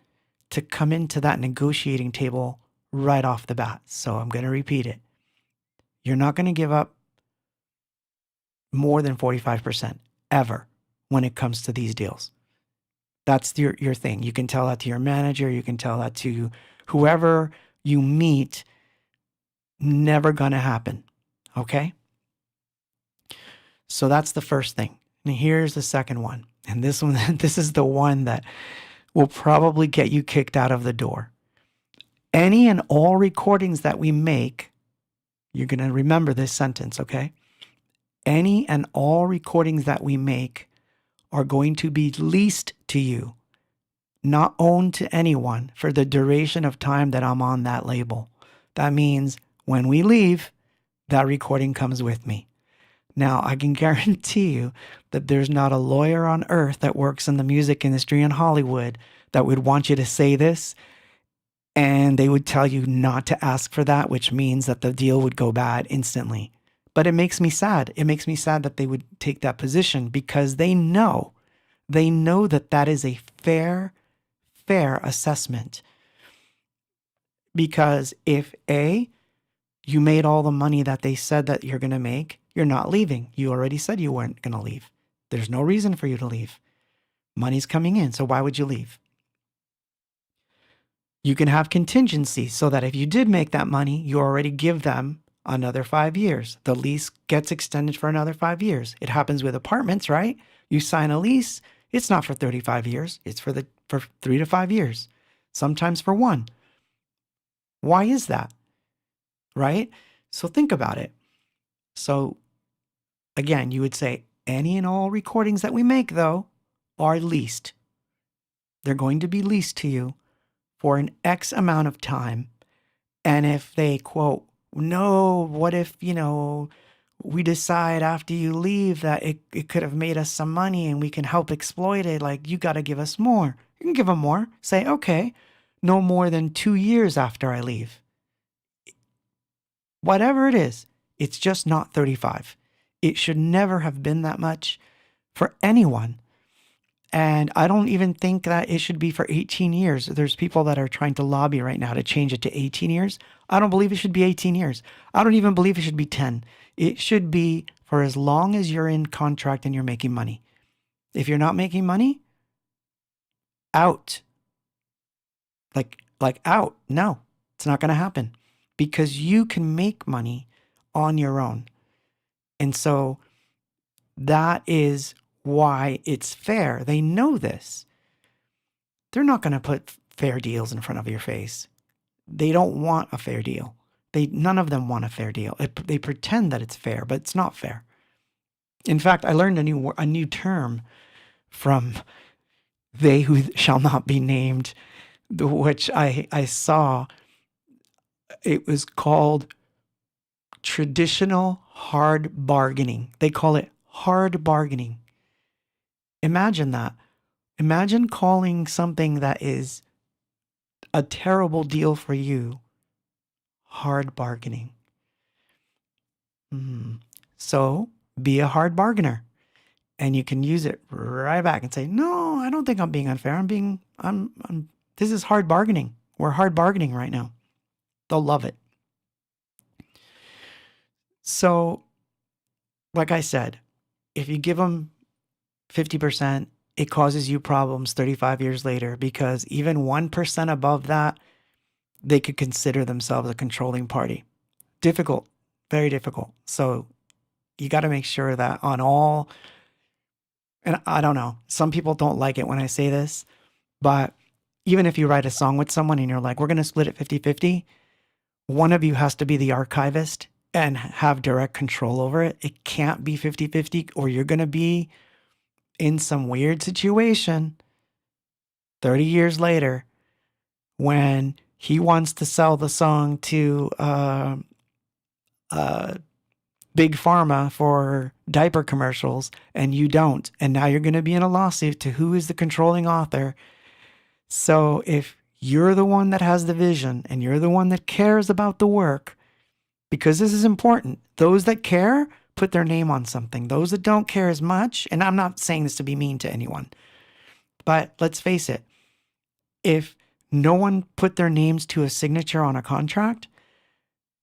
to come into that negotiating table right off the bat. So I'm going to repeat it. You're not going to give up more than 45% ever when it comes to these deals. That's your thing. You can tell that to your manager. You can tell that to whoever you meet. Never going to happen. Okay? So that's the first thing. And here's the second one. And this one, this is the one that will probably get you kicked out of the door. Any and all recordings that we make, you're going to remember this sentence, okay? Any and all recordings that we make are going to be leased to you, not owned to anyone for the duration of time that I'm on that label. That means when we leave, that recording comes with me. Now, I can guarantee you that there's not a lawyer on earth that works in the music industry in Hollywood that would want you to say this, and they would tell you not to ask for that, which means that the deal would go bad instantly. But it makes me sad. It makes me sad that they would take that position because they know that that is a fair assessment. Because if you made all the money that they said that you're going to make, you're not leaving. You already said you weren't going to leave. There's no reason for you to leave. Money's coming in, so why would you leave? You can have contingency so that if you did make that money, you already give them another 5 years. The lease gets extended for another 5 years. It happens with apartments, right? You sign a lease, it's not for 35 years. It's for 3 to 5 years, sometimes for 1. Why is that? Right? So think about it. So again, you would say any and all recordings that we make, though, are leased. They're going to be leased to you for an X amount of time. And if they quote, no, what if, we decide after you leave that it could have made us some money and we can help exploit it, like you got to give us more. You can give them more. Say, okay, no more than 2 years after I leave. Whatever it is, it's just not 35. It should never have been that much for anyone. And I don't even think that it should be for 18 years. There's people that are trying to lobby right now to change it to 18 years. I don't believe it should be 18 years. I don't even believe it should be 10. It should be for as long as you're in contract and you're making money. If you're not making money, out. Like out. No, it's not going to happen because you can make money on your own. And so that is why it's fair. They know this. They're not going to put fair deals in front of your face. They don't want a fair deal. None of them want a fair deal. They pretend that it's fair, but it's not fair. In fact, I learned a new term from They Who Shall Not Be Named, which I saw. It was called traditional hard bargaining. They call it hard bargaining. Imagine that. Imagine calling something that is a terrible deal for you hard bargaining. So be a hard bargainer, and you can use it right back and say, no, I don't think I'm being unfair. This is hard bargaining. We're hard bargaining right now. They'll love it. So, like I said, if you give them 50%, it causes you problems 35 years later, because even 1% above that, they could consider themselves a controlling party. Difficult, very difficult. So you got to make sure that on all, and I don't know, some people don't like it when I say this, but even if you write a song with someone and you're like, we're going to split it 50-50, one of you has to be the archivist and have direct control over it. It can't be 50-50, or you're going to be in some weird situation 30 years later when he wants to sell the song to Big Pharma for diaper commercials and you don't. And now you're going to be in a lawsuit to who is the controlling author. So if you're the one that has the vision and you're the one that cares about the work, because this is important, those that care put their name on something. Those that don't care as much, and I'm not saying this to be mean to anyone, but let's face it, if no one put their names to a signature on a contract,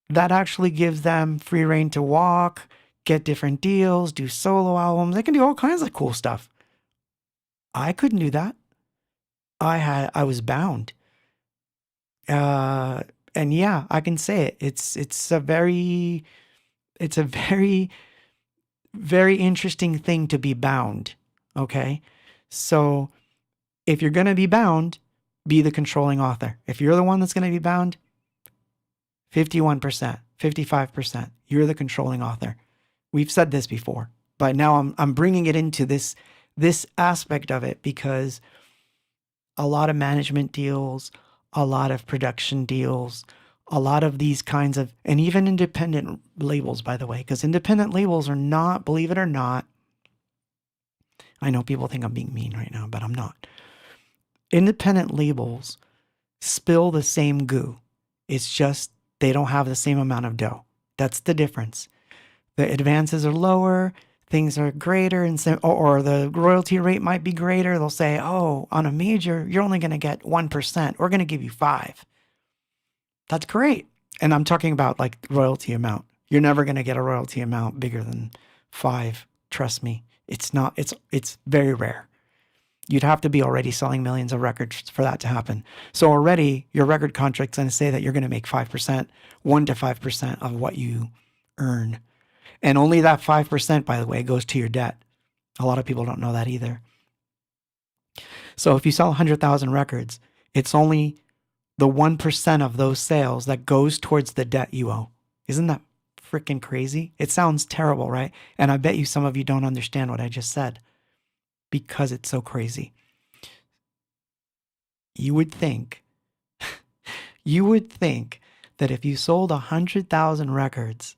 that actually gives them free reign to walk, get different deals, do solo albums. They can do all kinds of cool stuff. I couldn't do that. I was bound. And yeah, I can say it. It's a very, very interesting thing to be bound. Okay. So if you're going to be bound, be the controlling author. If you're the one that's going to be bound, 51%, 55%, you're the controlling author. We've said this before, but now I'm bringing it into this aspect of it, because a lot of management deals, a lot of production deals, a lot of these kinds of, and even independent labels, by the way, because independent labels are not, believe it or not, I know people think I'm being mean right now, but I'm not. Independent labels spill the same goo. It's just they don't have the same amount of dough. That's the difference. The advances are lower, things are greater, and or the royalty rate might be greater. They'll say, oh, on a major, you're only going to get 1%. We're going to give you 5%. That's great. And I'm talking about like royalty amount. You're never going to get a royalty amount bigger than 5%. Trust me. It's not, it's very rare. You'd have to be already selling millions of records for that to happen. So already your record contract's going to say that you're going to make 5%, 1 to 5% of what you earn. And only that 5%, by the way, goes to your debt. A lot of people don't know that either. So if you sell 100,000 records, it's only the 1% of those sales that goes towards the debt you owe. Isn't that freaking crazy? It sounds terrible, right? And I bet you some of you don't understand what I just said, because it's so crazy. You would think that if you sold 100,000 records,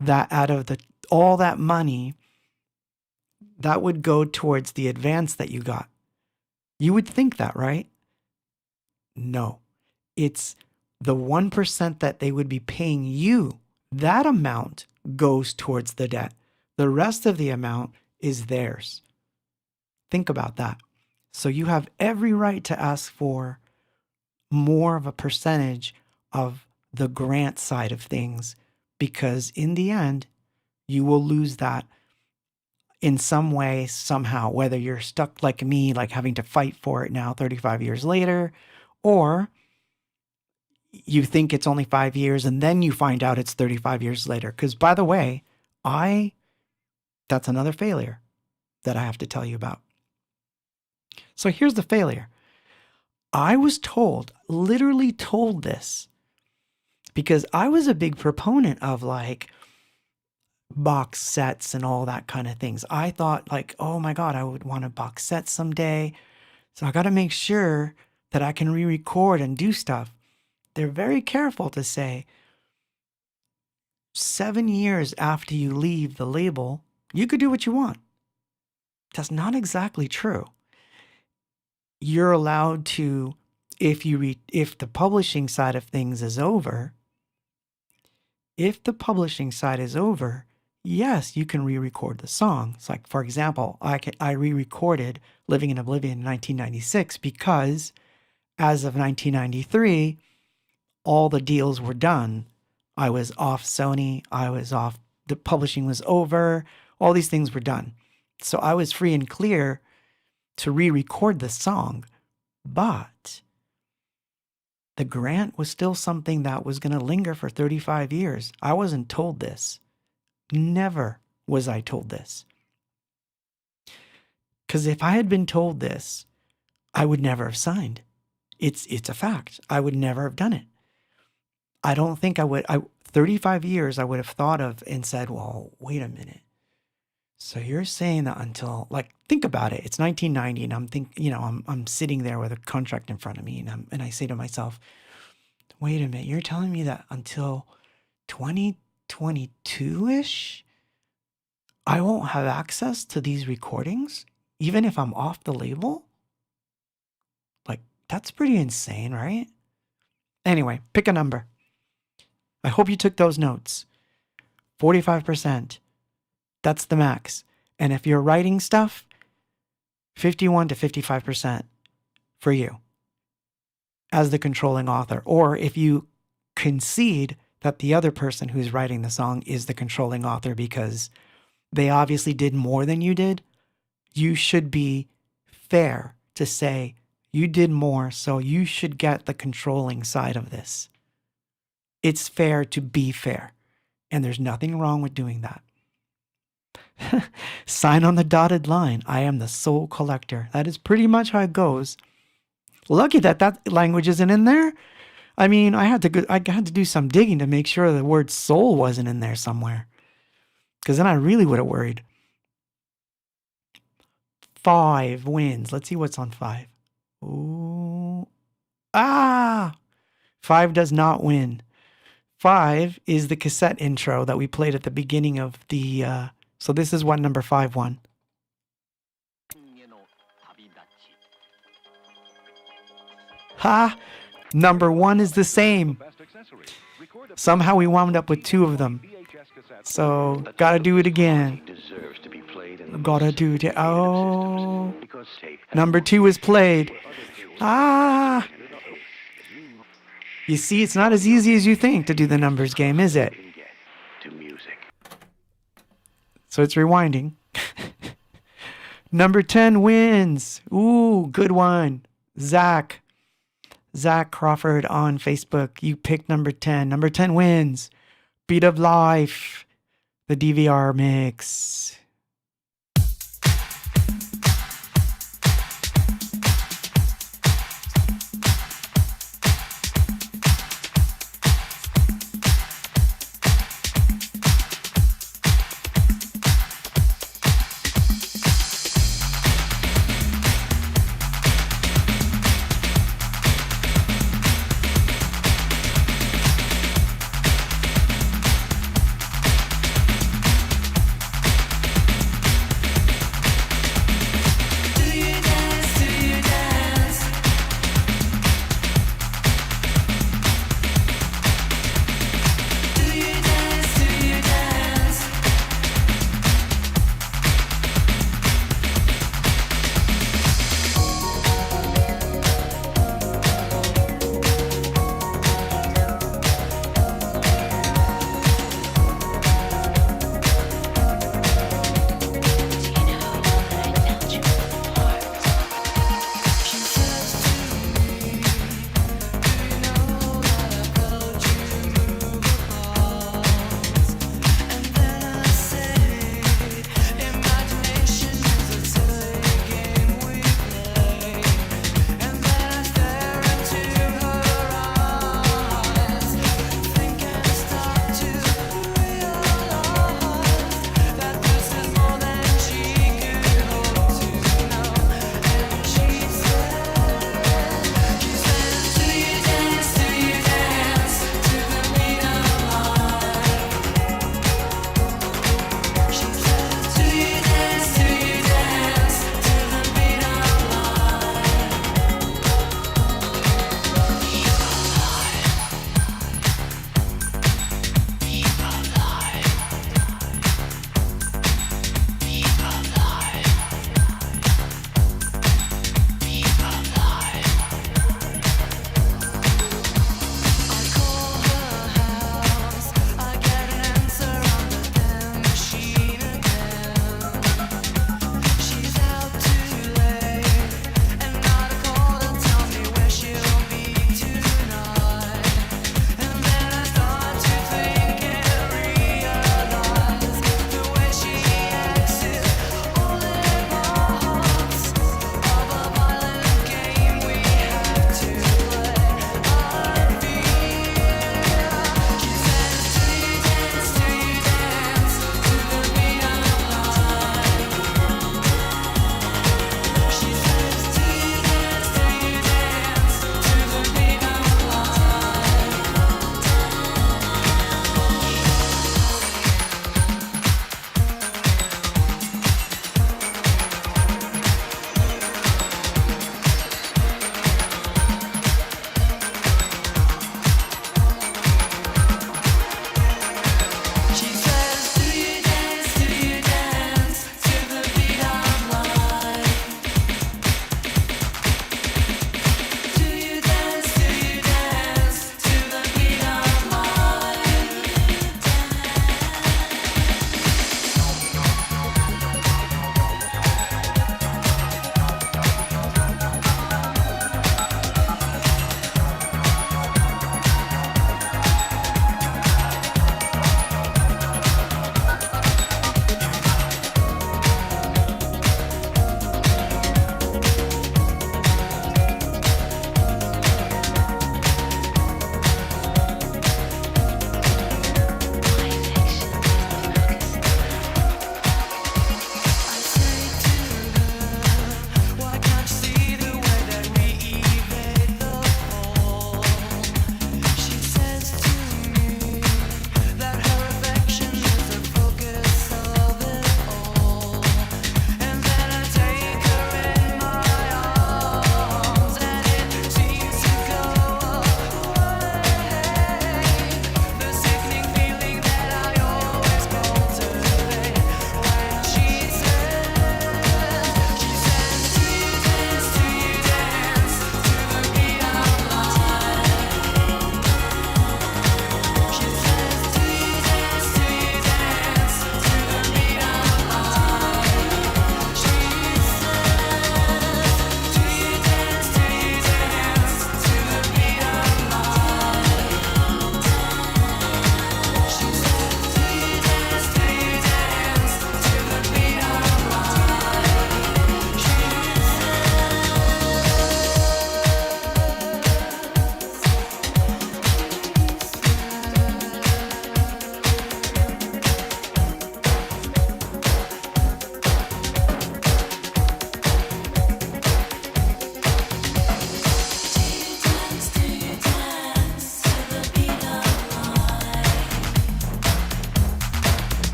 that out of all that money, that would go towards the advance that you got. You would think that, right? No. It's the 1% that they would be paying you. That amount goes towards the debt. The rest of the amount is theirs. Think about that. So you have every right to ask for more of a percentage of the grant side of things, because in the end, you will lose that in some way, somehow, whether you're stuck like me, like having to fight for it now 35 years later, or you think it's only 5 years and then you find out it's 35 years later. Because by the way, that's another failure that I have to tell you about. So here's the failure. I was told, literally told this, because I was a big proponent of like box sets and all that kind of things. I thought like, oh my God, I would want a box set someday. So I got to make sure that I can re-record and do stuff. They're very careful to say, 7 years after you leave the label, you could do what you want. That's not exactly true. You're allowed to, if the publishing side of things is over, yes, you can re-record the song. It's like, for example, I re-recorded Living in Oblivion in 1996 because as of 1993, all the deals were done. I was off Sony, the publishing was over, all these things were done. So I was free and clear to re-record the song, but the grant was still something that was going to linger for 35 years. I wasn't told this. Never was I told this. Because if I had been told this, I would never have signed. It's a fact. I would never have done it. I don't think I would. 35 years I would have thought of and said, well, wait a minute. So you're saying that until, like, think about it. It's 1990 and I'm sitting there with a contract in front of me and I say to myself, wait a minute, you're telling me that until 2022-ish, I won't have access to these recordings, even if I'm off the label? Like, that's pretty insane, right? Anyway, pick a number. I hope you took those notes. 45%. That's the max. And if you're writing stuff, 51 to 55% for you as the controlling author. Or if you concede that the other person who's writing the song is the controlling author because they obviously did more than you did, you should be fair to say you did more, so you should get the controlling side of this. It's fair to be fair, and there's nothing wrong with doing that. Sign on the dotted line. I am the sole collector. That is pretty much how it goes. Lucky that language isn't in there. I mean, I had to do some digging to make sure the word soul wasn't in there somewhere, because then I really would have worried. 5 wins. Let's see what's on 5. Ooh. 5 does not win. 5 is the cassette intro that we played at the beginning of the... So this is what number 5 won. Ha! Number 1 is the same. Somehow we wound up with 2 of them. So, gotta do it again. Gotta do it. Oh. Number 2 is played. You see, it's not as easy as you think to do the numbers game, is it? So it's rewinding. Number 10 wins. Ooh, good one. Zach Crawford on Facebook. You picked number 10. Number 10 wins. Beat of Life. The DVR mix.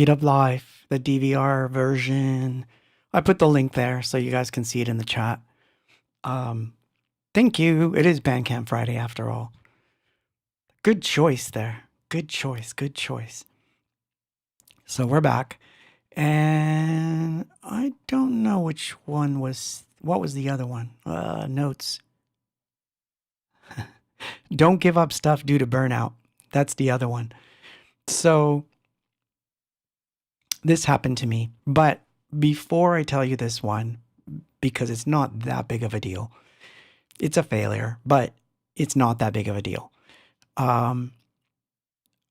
Speed Up Life, the DVR version. I put the link there so you guys can see it in the chat. Thank you. It is Bandcamp Friday after all. Good choice there. Good choice. Good choice. So we're back. And I don't know which one was, what was the other one? Notes. Don't give up stuff due to burnout. That's the other one. So this happened to me. But before I tell you this one, because it's not that big of a deal, it's a failure, but it's not that big of a deal. I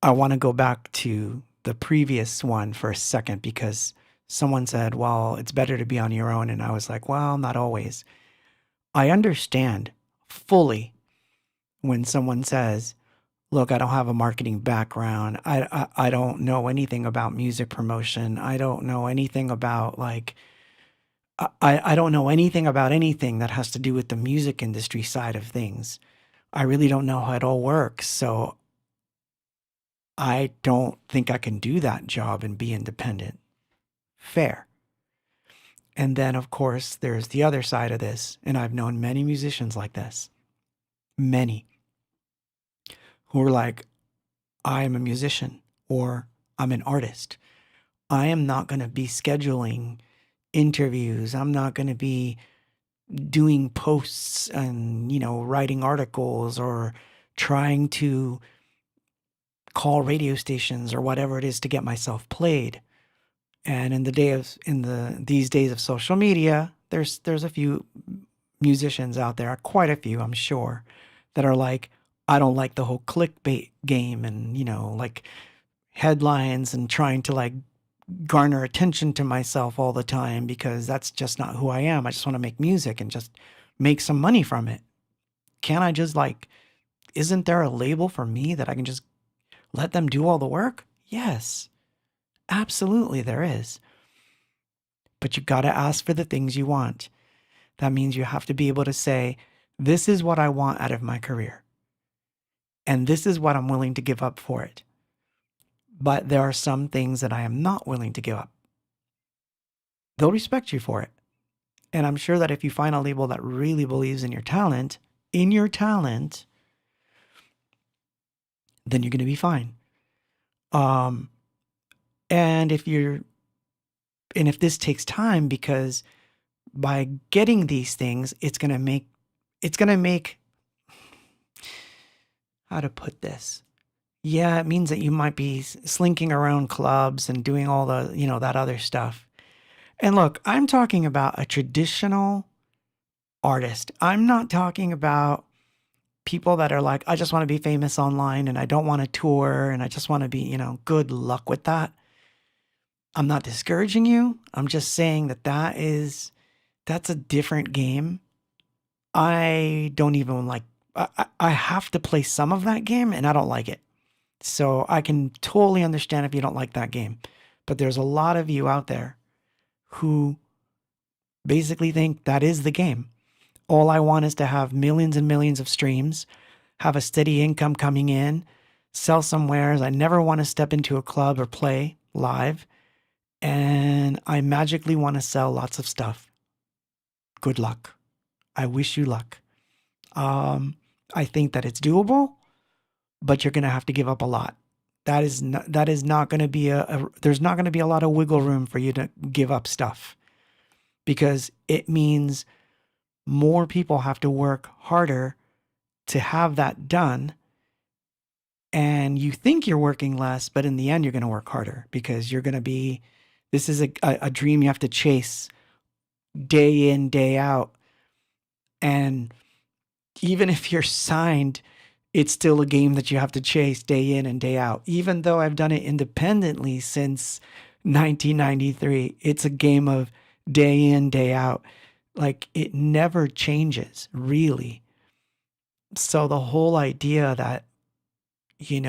want to go back to the previous one for a second because someone said, well, it's better to be on your own. And I was like, well, not always. I understand fully when someone says, look, I don't have a marketing background. I don't know anything about music promotion. I don't know anything about I don't know anything about anything that has to do with the music industry side of things. I really don't know how it all works. So I don't think I can do that job and be independent. Fair. And then, of course, there's the other side of this. And I've known many musicians like this. Many. Who are like, I am a musician or I'm an artist. I am not going to be scheduling interviews. I'm not going to be doing posts and, writing articles or trying to call radio stations or whatever it is to get myself played. And these days of social media, there's a few musicians out there, quite a few, I'm sure, that are like, I don't like the whole clickbait game and, like headlines and trying to garner attention to myself all the time because that's just not who I am. I just want to make music and just make some money from it. Can't I just isn't there a label for me that I can just let them do all the work? Yes, absolutely there is. But you got to ask for the things you want. That means you have to be able to say, this is what I want out of my career. And this is what I'm willing to give up for it. But there are some things that I am not willing to give up. They'll respect you for it. And I'm sure that if you find a label that really believes in your talent, then you're going to be fine. And if this takes time, because by getting these things, it's going to make, how to put this? Yeah, it means that you might be slinking around clubs and doing all the, that other stuff. And look, I'm talking about a traditional artist. I'm not talking about people that are like, I just want to be famous online and I don't want to tour and I just want to be, good luck with that. I'm not discouraging you. I'm just saying that's a different game. I don't even I have to play some of that game and I don't like it. So I can totally understand if you don't like that game. But there's a lot of you out there who basically think that is the game. All I want is to have millions and millions of streams, have a steady income coming in, sell some wares. I never want to step into a club or play live. And I magically want to sell lots of stuff. Good luck. I wish you luck. I think that it's doable, but you're going to have to give up a lot. That is not going to be there's not going to be a lot of wiggle room for you to give up stuff, because it means more people have to work harder to have that done. And you think you're working less, but in the end, you're going to work harder because this is a dream you have to chase day in, day out. And even if you're signed, it's still a game that you have to chase day in and day out. Even though I've done it independently since 1993, it's a game of day in, day out. It never changes, really. So the whole idea that, you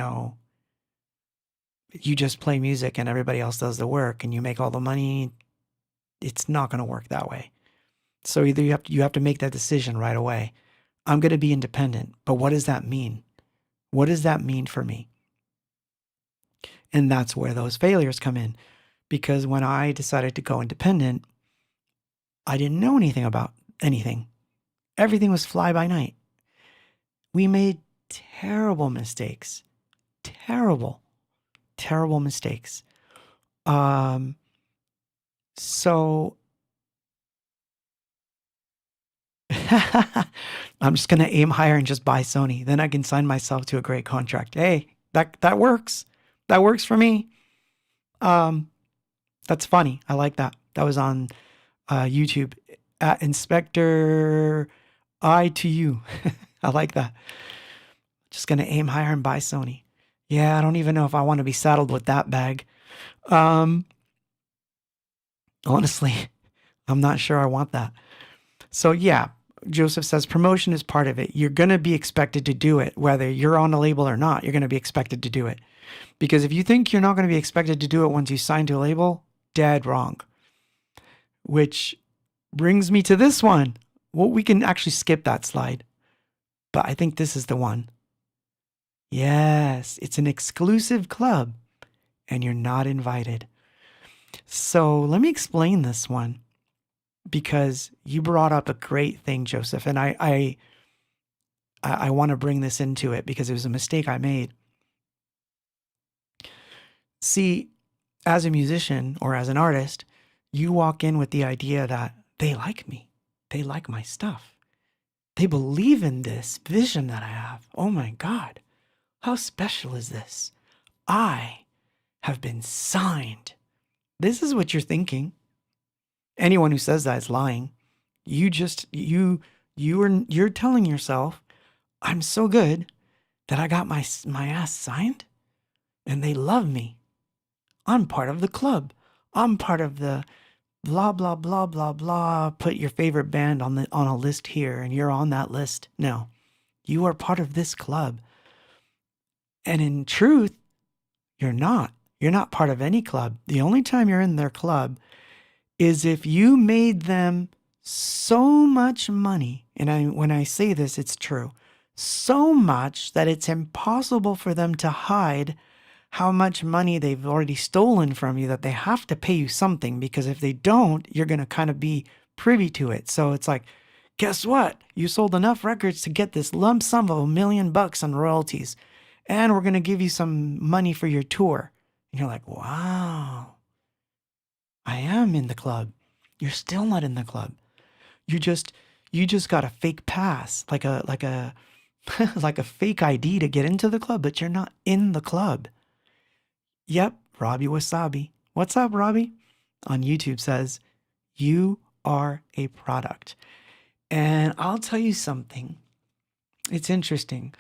just play music and everybody else does the work and you make all the money, it's not going to work that way. So either you have to make that decision right away. I'm going to be independent, but what does that mean? What does that mean for me? And that's where those failures come in. because when I decided to go independent, I didn't know anything about anything. Everything was fly by night. We made terrible mistakes. Terrible mistakes. So I'm just going to aim higher and just buy Sony. Then I can sign myself to a great contract. Hey, that works. That works for me. That's funny. I like that. That was on YouTube at Inspector I to you. I like that. Just going to aim higher and buy Sony. Yeah, I don't even know if I want to be saddled with that bag. Honestly, I'm not sure I want that. So yeah, Joseph says promotion is part of it. You're going to be expected to do it, whether you're on a label or not. You're going to be expected to do it. Because if you think you're not going to be expected to do it once you sign to a label, dead wrong. Which brings me to this one. Well, we can actually skip that slide, but I think this is the one. Yes, it's an exclusive club and you're not invited. So let me explain this one, because you brought up a great thing, Joseph, and I want to bring this into it because it was a mistake I made. See, as a musician or as an artist, you walk in with the idea that they like me. They like my stuff. They believe in this vision that I have. Oh my God, how special is this? I have been signed. This is what you're thinking. Anyone who says that is lying. You're telling yourself, I'm so good that I got my ass signed and they love me. I'm part of the club. I'm part of the blah, blah, blah, blah, blah. Put your favorite band on a list here and you're on that list. No, you are part of this club. And in truth, you're not. You're not part of any club. The only time you're in their club is if you made them so much money, and when I say this, it's true, so much that it's impossible for them to hide how much money they've already stolen from you, that they have to pay you something, because if they don't, you're going to kind of be privy to it. So it's like, guess what? You sold enough records to get this lump sum of $1 million on royalties, and we're going to give you some money for your tour. And you're like, wow, I am in the club. You're still not in the club. You just got a fake pass, like a like a fake ID to get into the club, but you're not in the club. Yep, Robbie Wasabi. What's up, Robbie? On YouTube says, you are a product. And I'll tell you something. It's interesting.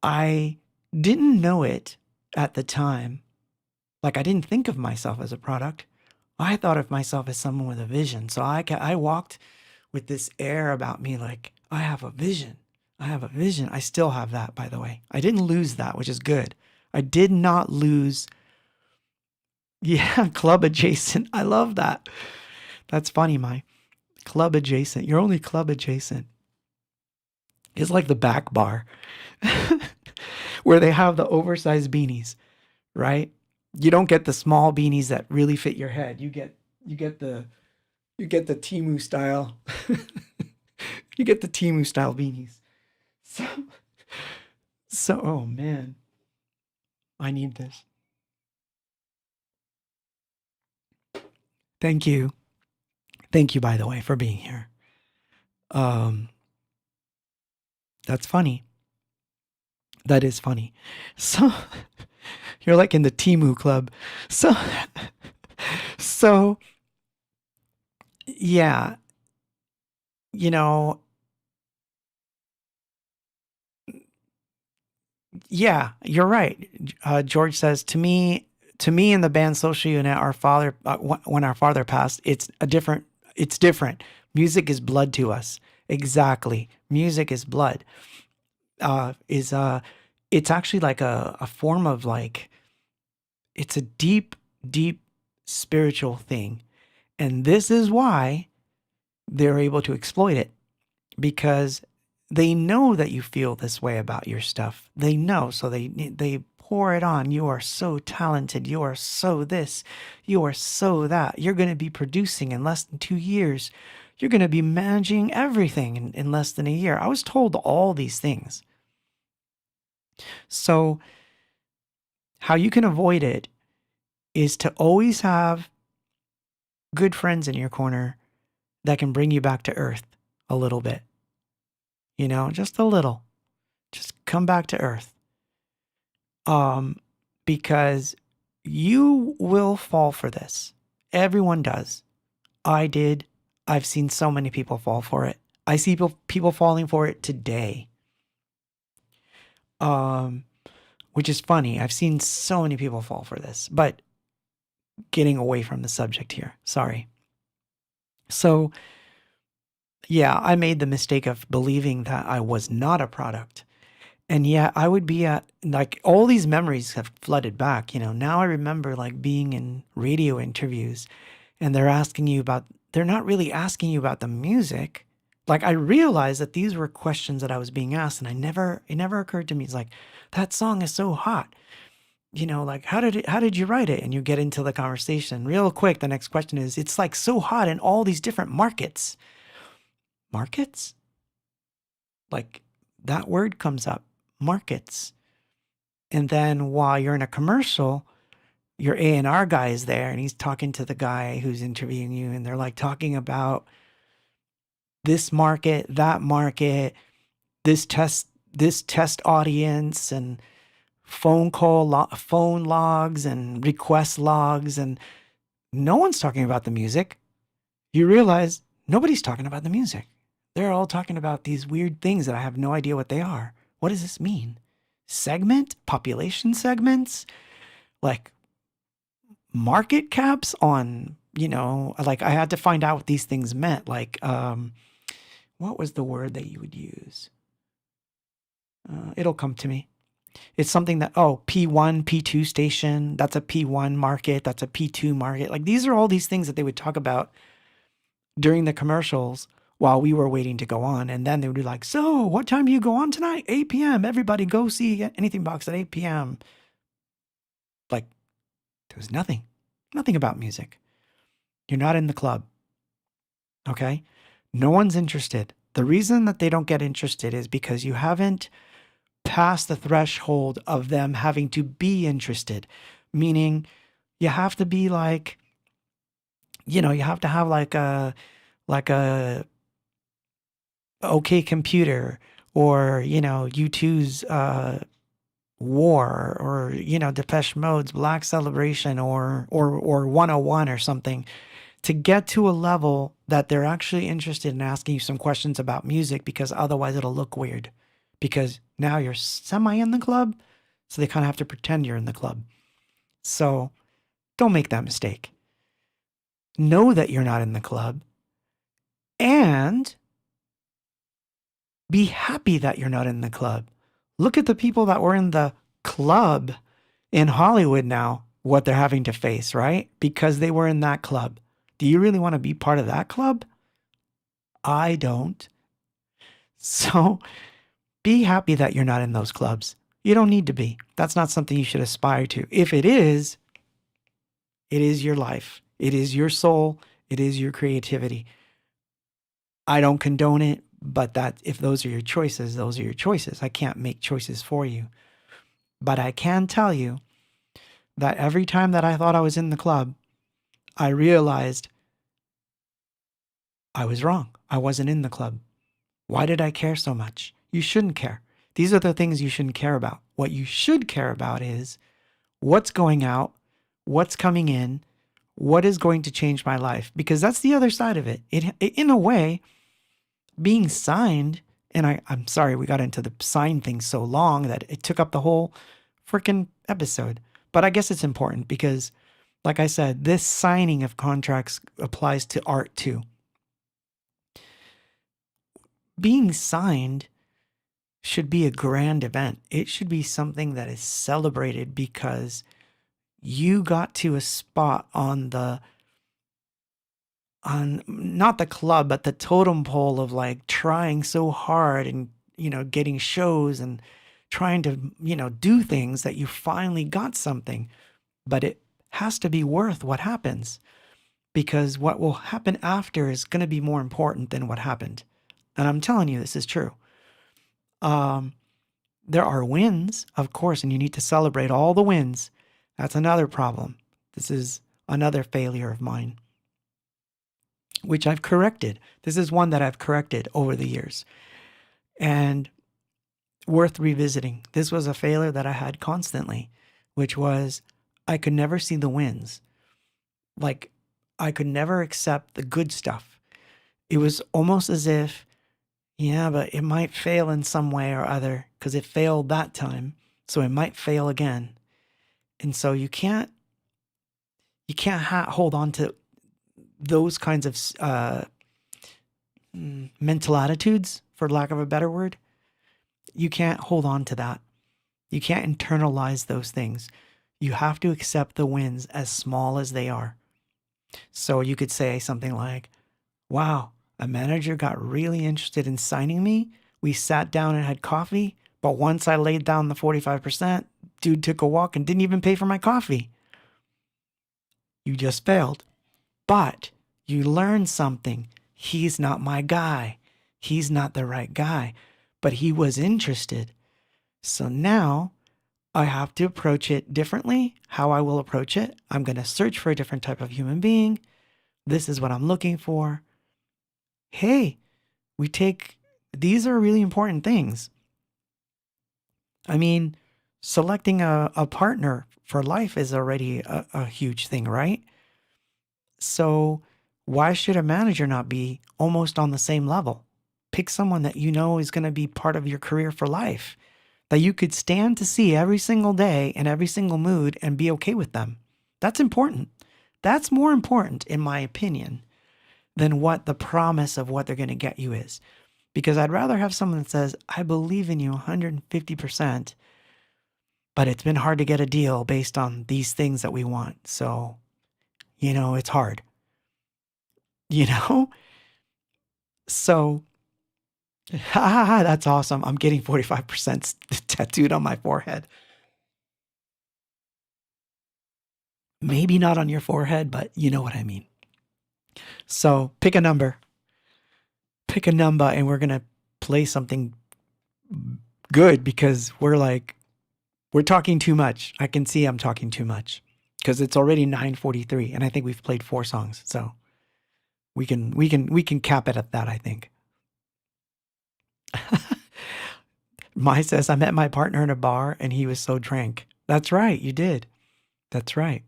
I didn't know it at the time. Like, I didn't think of myself as a product. I thought of myself as someone with a vision. So I walked with this air about me, like, I have a vision. I have a vision. I still have that, by the way. I didn't lose that, which is good. I did not lose. Yeah, club adjacent. I love that. That's funny, my club adjacent. You're only club adjacent. It's like the back bar where they have the oversized beanies, right? You don't get the small beanies that really fit your head. You get the Temu style. You get the Temu style beanies. So oh man. I need this. Thank you. Thank you, by the way, for being here. That's funny. That is funny. So you're like in the Temu club. So yeah, yeah, you're right. George says to me in the band Social Unit, our father, when our father passed, it's different. Music is blood to us. Exactly. Music is blood. It's actually like a form of, like, it's a deep, deep spiritual thing. And this is why they're able to exploit it, because they know that you feel this way about your stuff. They know, so they pour it on. You are so talented. You are so this. You are so that. You're going to be producing in less than 2 years. You're going to be managing everything in less than a year. I was told all these things. So how you can avoid it is to always have good friends in your corner that can bring you back to earth a little bit. Just a little. Just come back to earth. Because you will fall for this. Everyone does. I did. I've seen so many people fall for it. I see people falling for it today. Which is funny. I've seen so many people fall for this, but getting away from the subject here. Sorry. So, yeah, I made the mistake of believing that I was not a product. And yeah, I would be at, like, all these memories have flooded back. Now I remember like being in radio interviews and they're not really asking you about the music. Like, I realized that these were questions that I was being asked, and it never occurred to me. It's like, that song is so hot. Like, how did you write it? And you get into the conversation real quick. The next question is, it's like so hot in all these different markets. Markets? Like, that word comes up. Markets. And then while you're in a commercial, your A&R guy is there and he's talking to the guy who's interviewing you, and they're like talking about this market, that market, this test audience, and phone logs and request logs, and no one's talking about the music. You realize nobody's talking about the music. They're all talking about these weird things that I have no idea what they are. What does this mean? Population segments, like market caps on, like I had to find out what these things meant. Like, what was the word that you would use? It'll come to me. It's something that, P1, P2 station, that's a P1 market, that's a P2 market. Like, these are all these things that they would talk about during the commercials while we were waiting to go on. And then they would be like, so what time do you go on tonight? 8 p.m. Everybody go see Anything Box at 8 p.m. Like, there was nothing about music. You're not in the club. Okay? No one's interested. The reason that they don't get interested is because you haven't passed the threshold of them having to be interested. Meaning you have to be like, you have to have like a OK Computer, or, U2's War, or, Depeche Mode's Black Celebration, or 101 or something, to get to a level that they're actually interested in asking you some questions about music, because otherwise it'll look weird. Because now you're semi in the club, so they kind of have to pretend you're in the club. So don't make that mistake. Know that you're not in the club, and be happy that you're not in the club. Look at the people that were in the club in Hollywood now, what they're having to face, right? Because they were in that club. Do you really want to be part of that club? I don't. So be happy that you're not in those clubs. You don't need to be. That's not something you should aspire to. If it is your life. It is your soul. It is your creativity. I don't condone it, but if those are your choices, those are your choices. I can't make choices for you. But I can tell you that every time that I thought I was in the club, I realized I was wrong. I wasn't in the club. Why did I care so much? You shouldn't care. These are the things you shouldn't care about. What you should care about is what's going out, what's coming in, what is going to change my life, because that's the other side of it. In a way, being signed, and I'm sorry we got into the sign thing so long that it took up the whole freaking episode. But I guess it's important because, like I said, this signing of contracts applies to art too. Being signed should be a grand event. It should be something that is celebrated because you got to a spot on not the club, but the totem pole of like trying so hard and, getting shows and trying to, do things that you finally got something, but it has to be worth what happens, because what will happen after is going to be more important than what happened. And I'm telling you, this is true. There are wins, of course, and you need to celebrate all the wins. That's another problem. This is another failure of mine, which I've corrected. This is one that I've corrected over the years and worth revisiting. This was a failure that I had constantly, which was I could never see the wins. Like, I could never accept the good stuff. It was almost as if, yeah, but it might fail in some way or other because it failed that time, so it might fail again. And so you can't hold on to those kinds of mental attitudes, for lack of a better word. You can't hold on to that. You can't internalize those things. You have to accept the wins as small as they are. So you could say something like, wow, a manager got really interested in signing me. We sat down and had coffee, but once I laid down the 45%, dude took a walk and didn't even pay for my coffee. You just failed. But you learned something. He's not my guy. He's not the right guy. But he was interested. So now I have to approach it differently. How I will approach it, I'm going to search for a different type of human being. This is what I'm looking for. Hey, these are really important things. I mean, selecting a partner for life is already a huge thing, right? So why should a manager not be almost on the same level? Pick someone that you know is going to be part of your career for life, that you could stand to see every single day in every single mood and be okay with them. That's important. That's more important, in my opinion, than what the promise of what they're going to get you is. Because I'd rather have someone that says, I believe in you 150%, but it's been hard to get a deal based on these things that we want. So, it's hard. So, that's awesome. I'm getting 45% tattooed on my forehead. Maybe not on your forehead, but you know what I mean. So pick a number. Pick a number and we're going to play something good, because we're talking too much. I can see I'm talking too much because it's already 9:43 and I think we've played 4 songs. So we can cap it at that, I think. Mai says, I met my partner in a bar and he was so drunk. That's right, you did. That's right.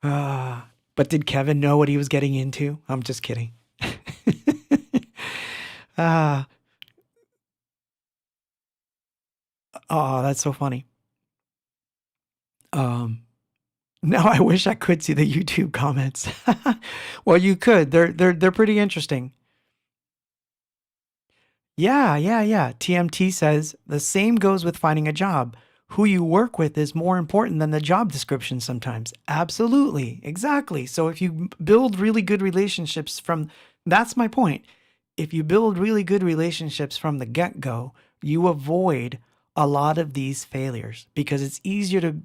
But did Kevin know what he was getting into? I'm just kidding. Oh, that's so funny. Now I wish I could see the YouTube comments. Well, you could. They're pretty interesting. Yeah. TMT says the same goes with finding a job. Who you work with is more important than the job description sometimes. Absolutely. Exactly. So if you build really good relationships that's my point. If you build really good relationships from the get-go, you avoid a lot of these failures, because it's easier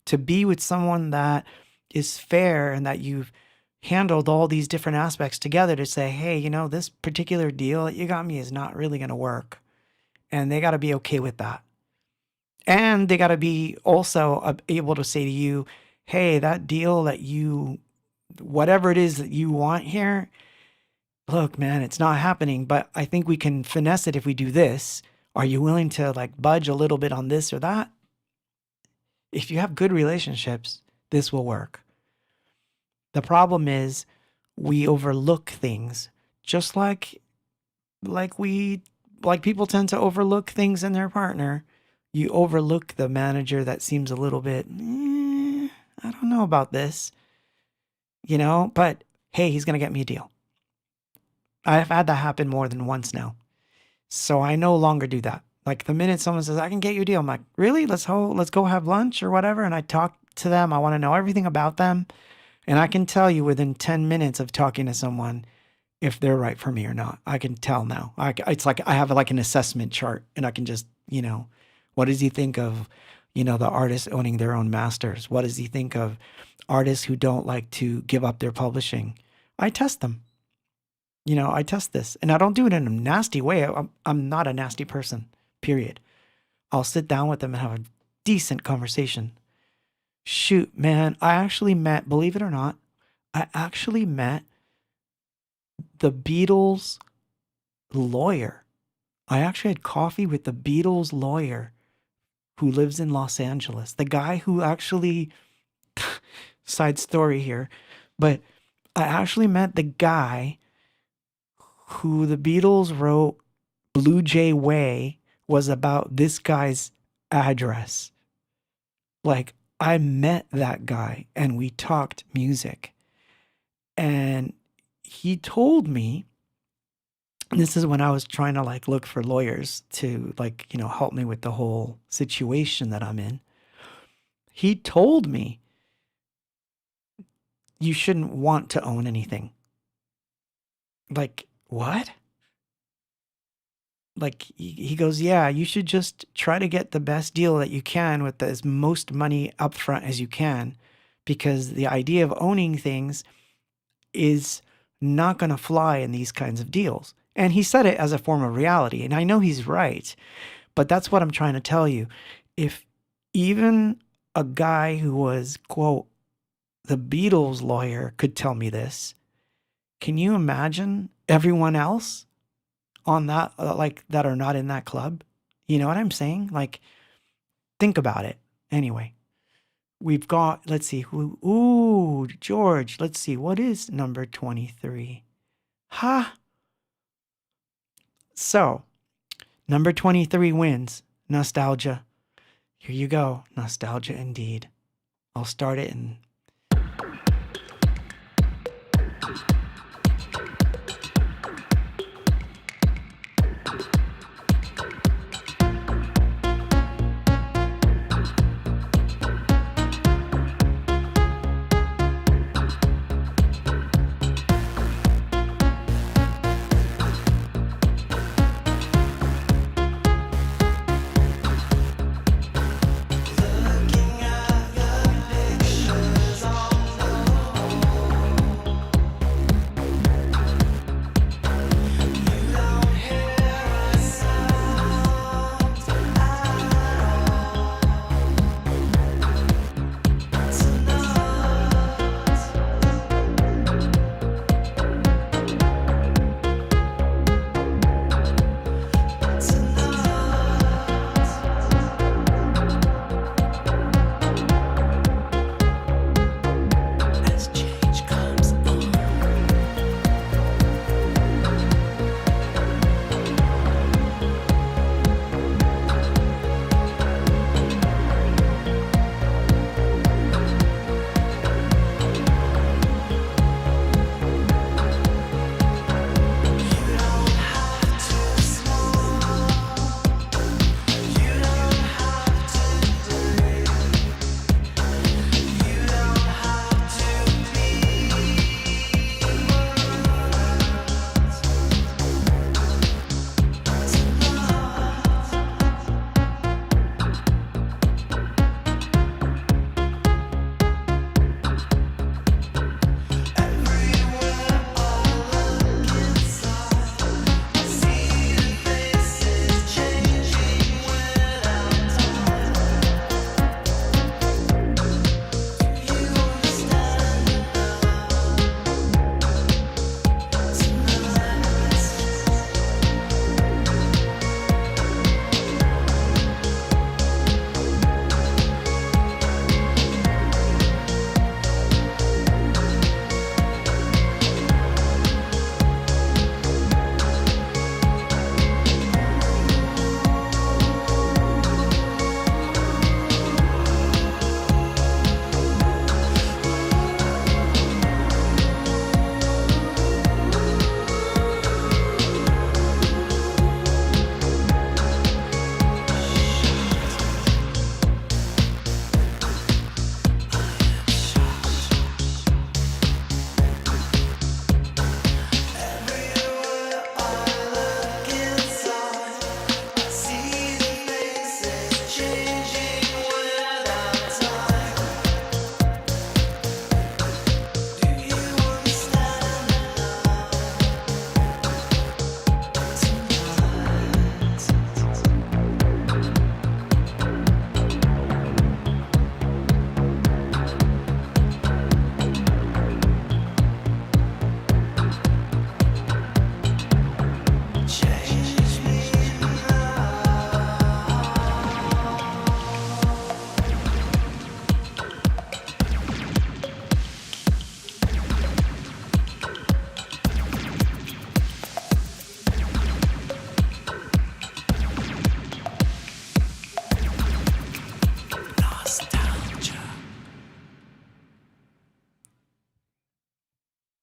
to be with someone that is fair and that you've handled all these different aspects together to say, hey, this particular deal that you got me is not really going to work. And they got to be okay with that. And they got to be also able to say to you, hey, that deal that whatever it is that you want here, look, man, it's not happening, but I think we can finesse it if we do this. Are you willing to budge a little bit on this or that? If you have good relationships, this will work. The problem is we overlook things, just like people tend to overlook things in their partner. You overlook the manager that seems a little bit, I don't know about this, but hey, he's going to get me a deal. I've had that happen more than once now. So I no longer do that. The minute someone says, I can get you a deal, I'm like, really? Let's go have lunch or whatever. And I talk to them. I want to know everything about them. And I can tell you within 10 minutes of talking to someone if they're right for me or not. I can tell now. It's like I have an assessment chart and I can just You know, what does he think of, the artists owning their own masters? What does he think of artists who don't like to give up their publishing? I test them. I test this, and I don't do it in a nasty way. I'm not a nasty person, period. I'll sit down with them and have a decent conversation. Shoot, man, I actually met, believe it or not, I actually met the Beatles lawyer. I actually had coffee with the Beatles lawyer who lives in Los Angeles. The guy who actually, side story here, but I actually met the guy who the Beatles wrote Blue Jay Way was about this guy's address. Like, I met that guy and we talked music. And he told me, this is when I was trying to look for lawyers to help me with the whole situation that I'm in. He told me you shouldn't want to own anything. Like, what? Like, he goes, yeah, you should just try to get the best deal that you can with as most money upfront as you can, because the idea of owning things is not going to fly in these kinds of deals. And he said it as a form of reality. And I know he's right, but that's what I'm trying to tell you. If even a guy who was, quote, the Beatles lawyer could tell me this, can you imagine everyone else on that, that are not in that club? You know what I'm saying? Think about it. Anyway, we've got, let's see, George, let's see, what is number 23? Ha! So, number 23 wins. Nostalgia. Here you go. Nostalgia indeed. I'll start it in...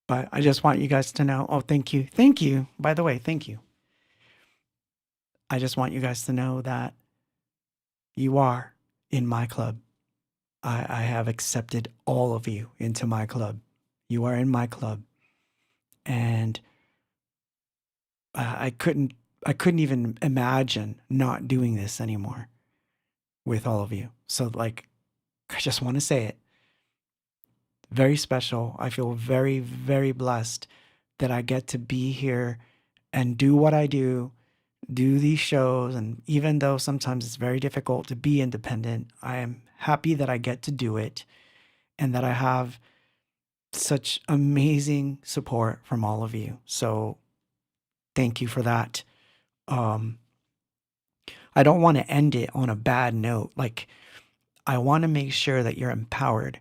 But I just want you guys to know. Oh, thank you. Thank you. By the way, thank you. I just want you guys to know that you are in my club. I have accepted all of you into my club. You are in my club. And I couldn't even imagine not doing this anymore with all of you. So like, I just want to say it. Very special. I feel very, very blessed that I get to be here and do what I do these shows. And even though sometimes it's very difficult to be independent, I am happy that I get to do it and that I have such amazing support from all of you. So thank you for that. I don't want to end it on a bad note. Like, I want to make sure that you're empowered.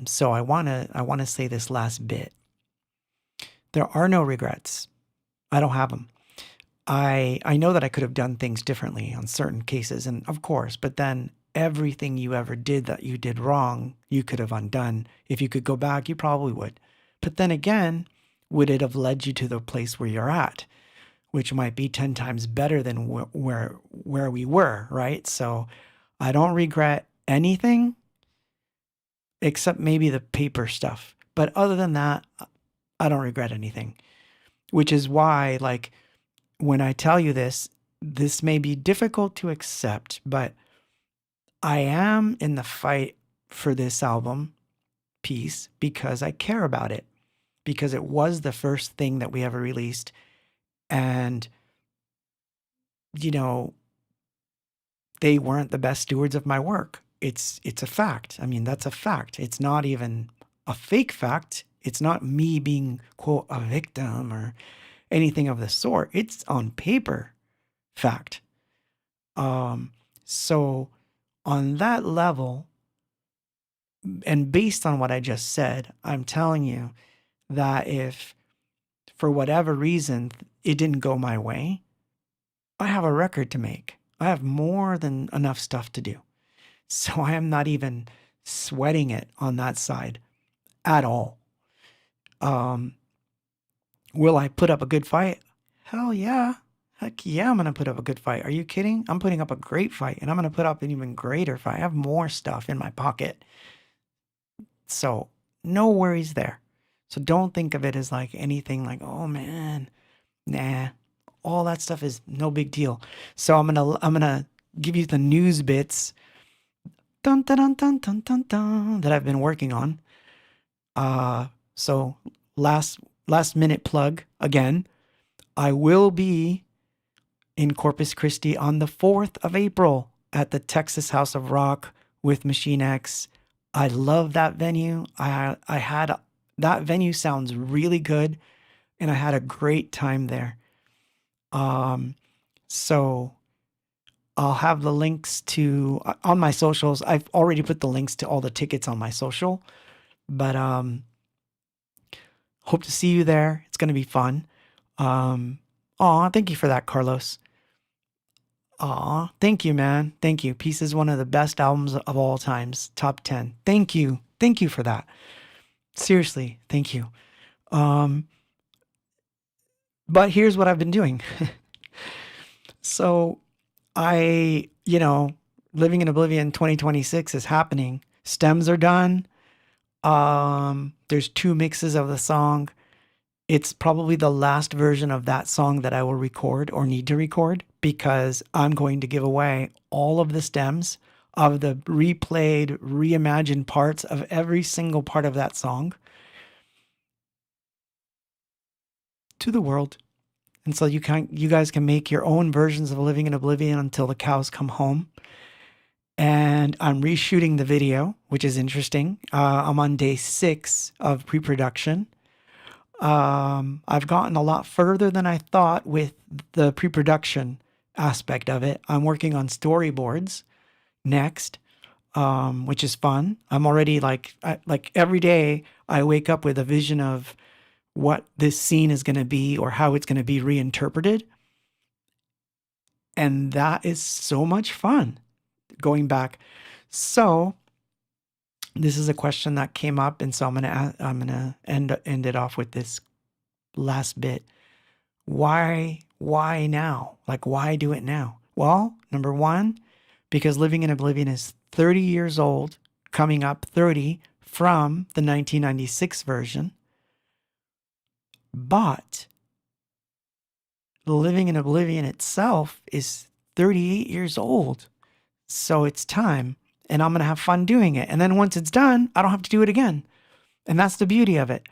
So I want to say this last bit. There are no regrets. I don't have them. I know that I could have done things differently on certain cases, and of course, but then everything you ever did that you did wrong, you could have undone. If you could go back, you probably would. But then again, would it have led you to the place where you're at, which might be 10 times better than where we were, right? So I don't regret anything except maybe the paper stuff. But other than that, I don't regret anything, which is why, like, when I tell you this may be difficult to accept, but I am in the fight for this album piece because I care about it, because it was the first thing that we ever released. And, you know, they weren't the best stewards of my work. It's a fact. I mean, that's a fact. It's not even a fake fact. It's not me being, quote, a victim or anything of the sort. It's on paper fact. So on that level, and based on what I just said, I'm telling you that if for whatever reason it didn't go my way, I have a record to make. I have more than enough stuff to do. So I am not even sweating it on that side at all. Will I put up a good fight? Hell yeah. Heck yeah, I'm going to put up a good fight. Are you kidding? I'm putting up a great fight, and I'm going to put up an even greater fight. I have more stuff in my pocket. So no worries there. So don't think of it as like anything like, oh man, nah. All that stuff is no big deal. So I'm gonna give you the news bits dun, dun, dun, dun, dun, dun, dun, that I've been working on. So last minute plug again. I will be in Corpus Christi on the 4th of April at the Texas House of Rock with Machine X. I love that venue. That venue sounds really good, and I had a great time there. So I'll have the links to on my socials. I've already put the links to all the tickets on my social, but hope to see you there. It's going to be fun. Thank you for that, Carlos. Thank you, man. Thank you. Peace is one of the best albums of all times. Top 10. Thank you. Thank you for that. Seriously, thank you. But here's what I've been doing. So Living in Oblivion 2026 is happening. Stems are done. There's 2 mixes of the song. It's probably the last version of that song that I will record or need to record, because I'm going to give away all of the stems of the replayed, reimagined parts of every single part of that song to the world. And so you guys can make your own versions of Living in Oblivion until the cows come home. And I'm reshooting the video, which is interesting. I'm on day 6 of pre-production. I've gotten a lot further than I thought with the pre-production aspect of it. I'm working on storyboards next, which is fun. I'm already like every day I wake up with a vision of what this scene is going to be or how it's going to be reinterpreted. And that is so much fun going back. So This is a question that came up, and so I'm gonna end it off with this last bit. Why now? Like, why do it now? Well, number one, because Living in Oblivion is 30 years old, coming up 30 from the 1996 version. But Living in Oblivion itself is 38 years old. So it's time, and I'm going to have fun doing it. And then once it's done, I don't have to do it again. And that's the beauty of it.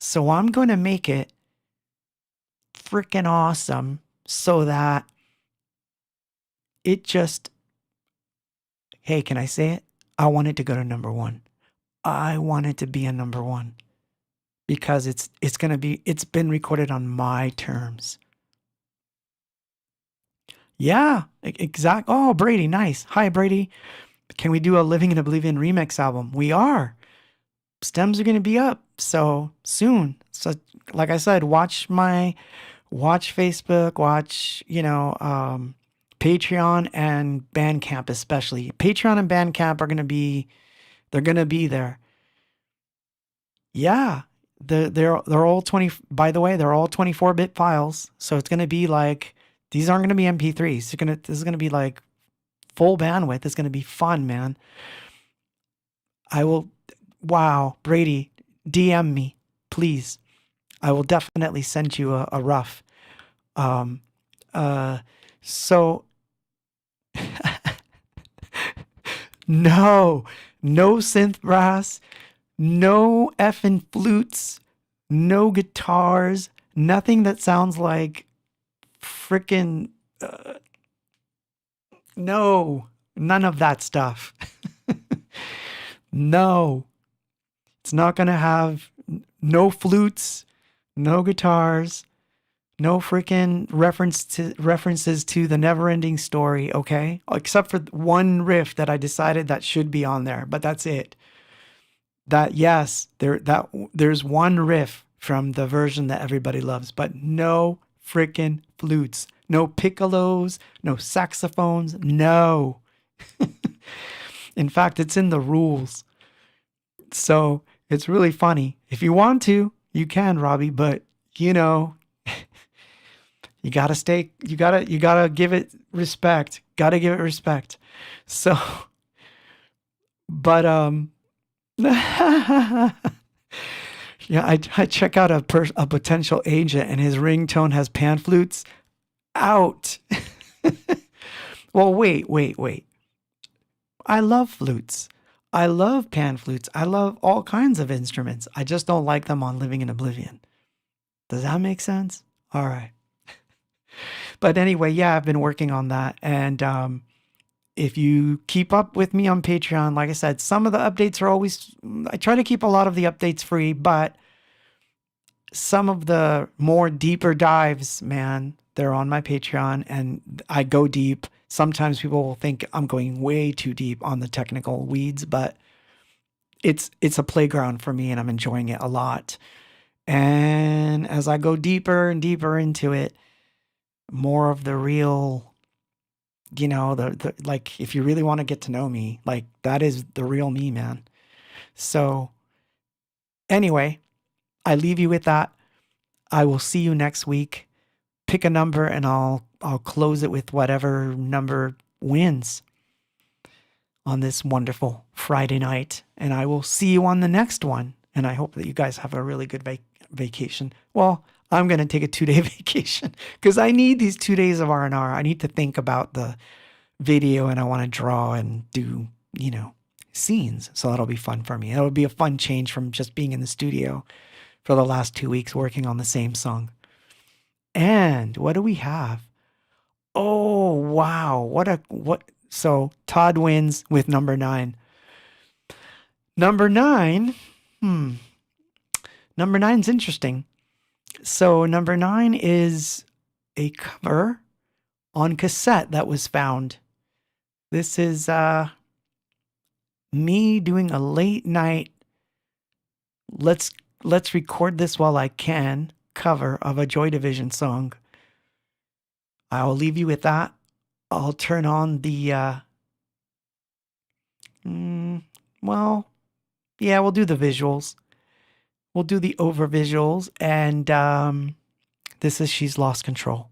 So I'm going to make it freaking awesome so that it just, hey, can I say it? I want it to go to number one. I want it to be a number one because it's been recorded on my terms. Yeah, exact. Oh, Brady, nice. Hi, Brady. Can we do a Living in Oblivion remix album? We are. Stems are going to be up so soon. So, like I said, watch Facebook, watch, Patreon and Bandcamp especially. Patreon and Bandcamp are going to be, they're going to be there. Yeah, they're all 20. By the way, they're all 24-bit files. So it's going to be like, these aren't going to be MP3s. This is going to be like full bandwidth. It's going to be fun, man. Wow, Brady, DM me, please. I will definitely send you a rough. So no synth brass, no effing flutes, no guitars, nothing that sounds like frickin' no, none of that stuff. No, it's not gonna have no flutes, no guitars, no freaking references to the never-ending story, okay? Except for one riff that I decided that should be on there, but that's it. There's one riff from the version that everybody loves, but no freaking flutes, no piccolos, no saxophones, no. In fact, it's in the rules. So it's really funny. If you want to, you can, Robbie, but you gotta give it respect. Gotta give it respect. So, but, yeah, I check out a potential agent and his ringtone has pan flutes. Out. Well, wait. I love flutes. I love pan flutes. I love all kinds of instruments. I just don't like them on Living in Oblivion. Does that make sense? All right. But anyway, yeah, I've been working on that. And if you keep up with me on Patreon, like I said, some of the updates are always, I try to keep a lot of the updates free, but some of the more deeper dives, man, they're on my Patreon and I go deep. Sometimes people will think I'm going way too deep on the technical weeds, but it's a playground for me and I'm enjoying it a lot. And as I go deeper and deeper into it, more of the real, the like, if you really want to get to know me, like that is the real me, man. So anyway, I leave you with that. I will see you next week. Pick a number and I'll close it with whatever number wins on this wonderful Friday night. And I will see you on the next one. And I hope that you guys have a really good vacation. Well, I'm going to take a 2-day vacation because I need these 2 days of R&R. I need to think about the video and I want to draw and do, scenes. So that'll be fun for me. It'll be a fun change from just being in the studio for the last 2 weeks working on the same song. And what do we have? Oh, wow. So Todd wins with number 9. Number 9. Number 9's interesting. So number 9 is a cover on cassette that was found. This is me doing a late night, let's record this while I can cover of a Joy Division song. I'll leave you with that. I'll turn on the Well, yeah, we'll do the visuals. We'll do the over visuals, and this is She's Lost Control.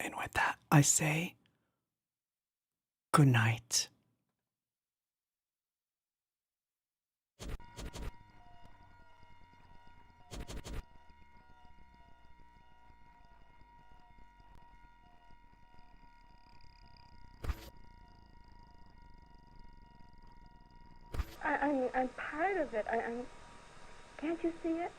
And with that, I say good night. I'm part of it. Can't you see it?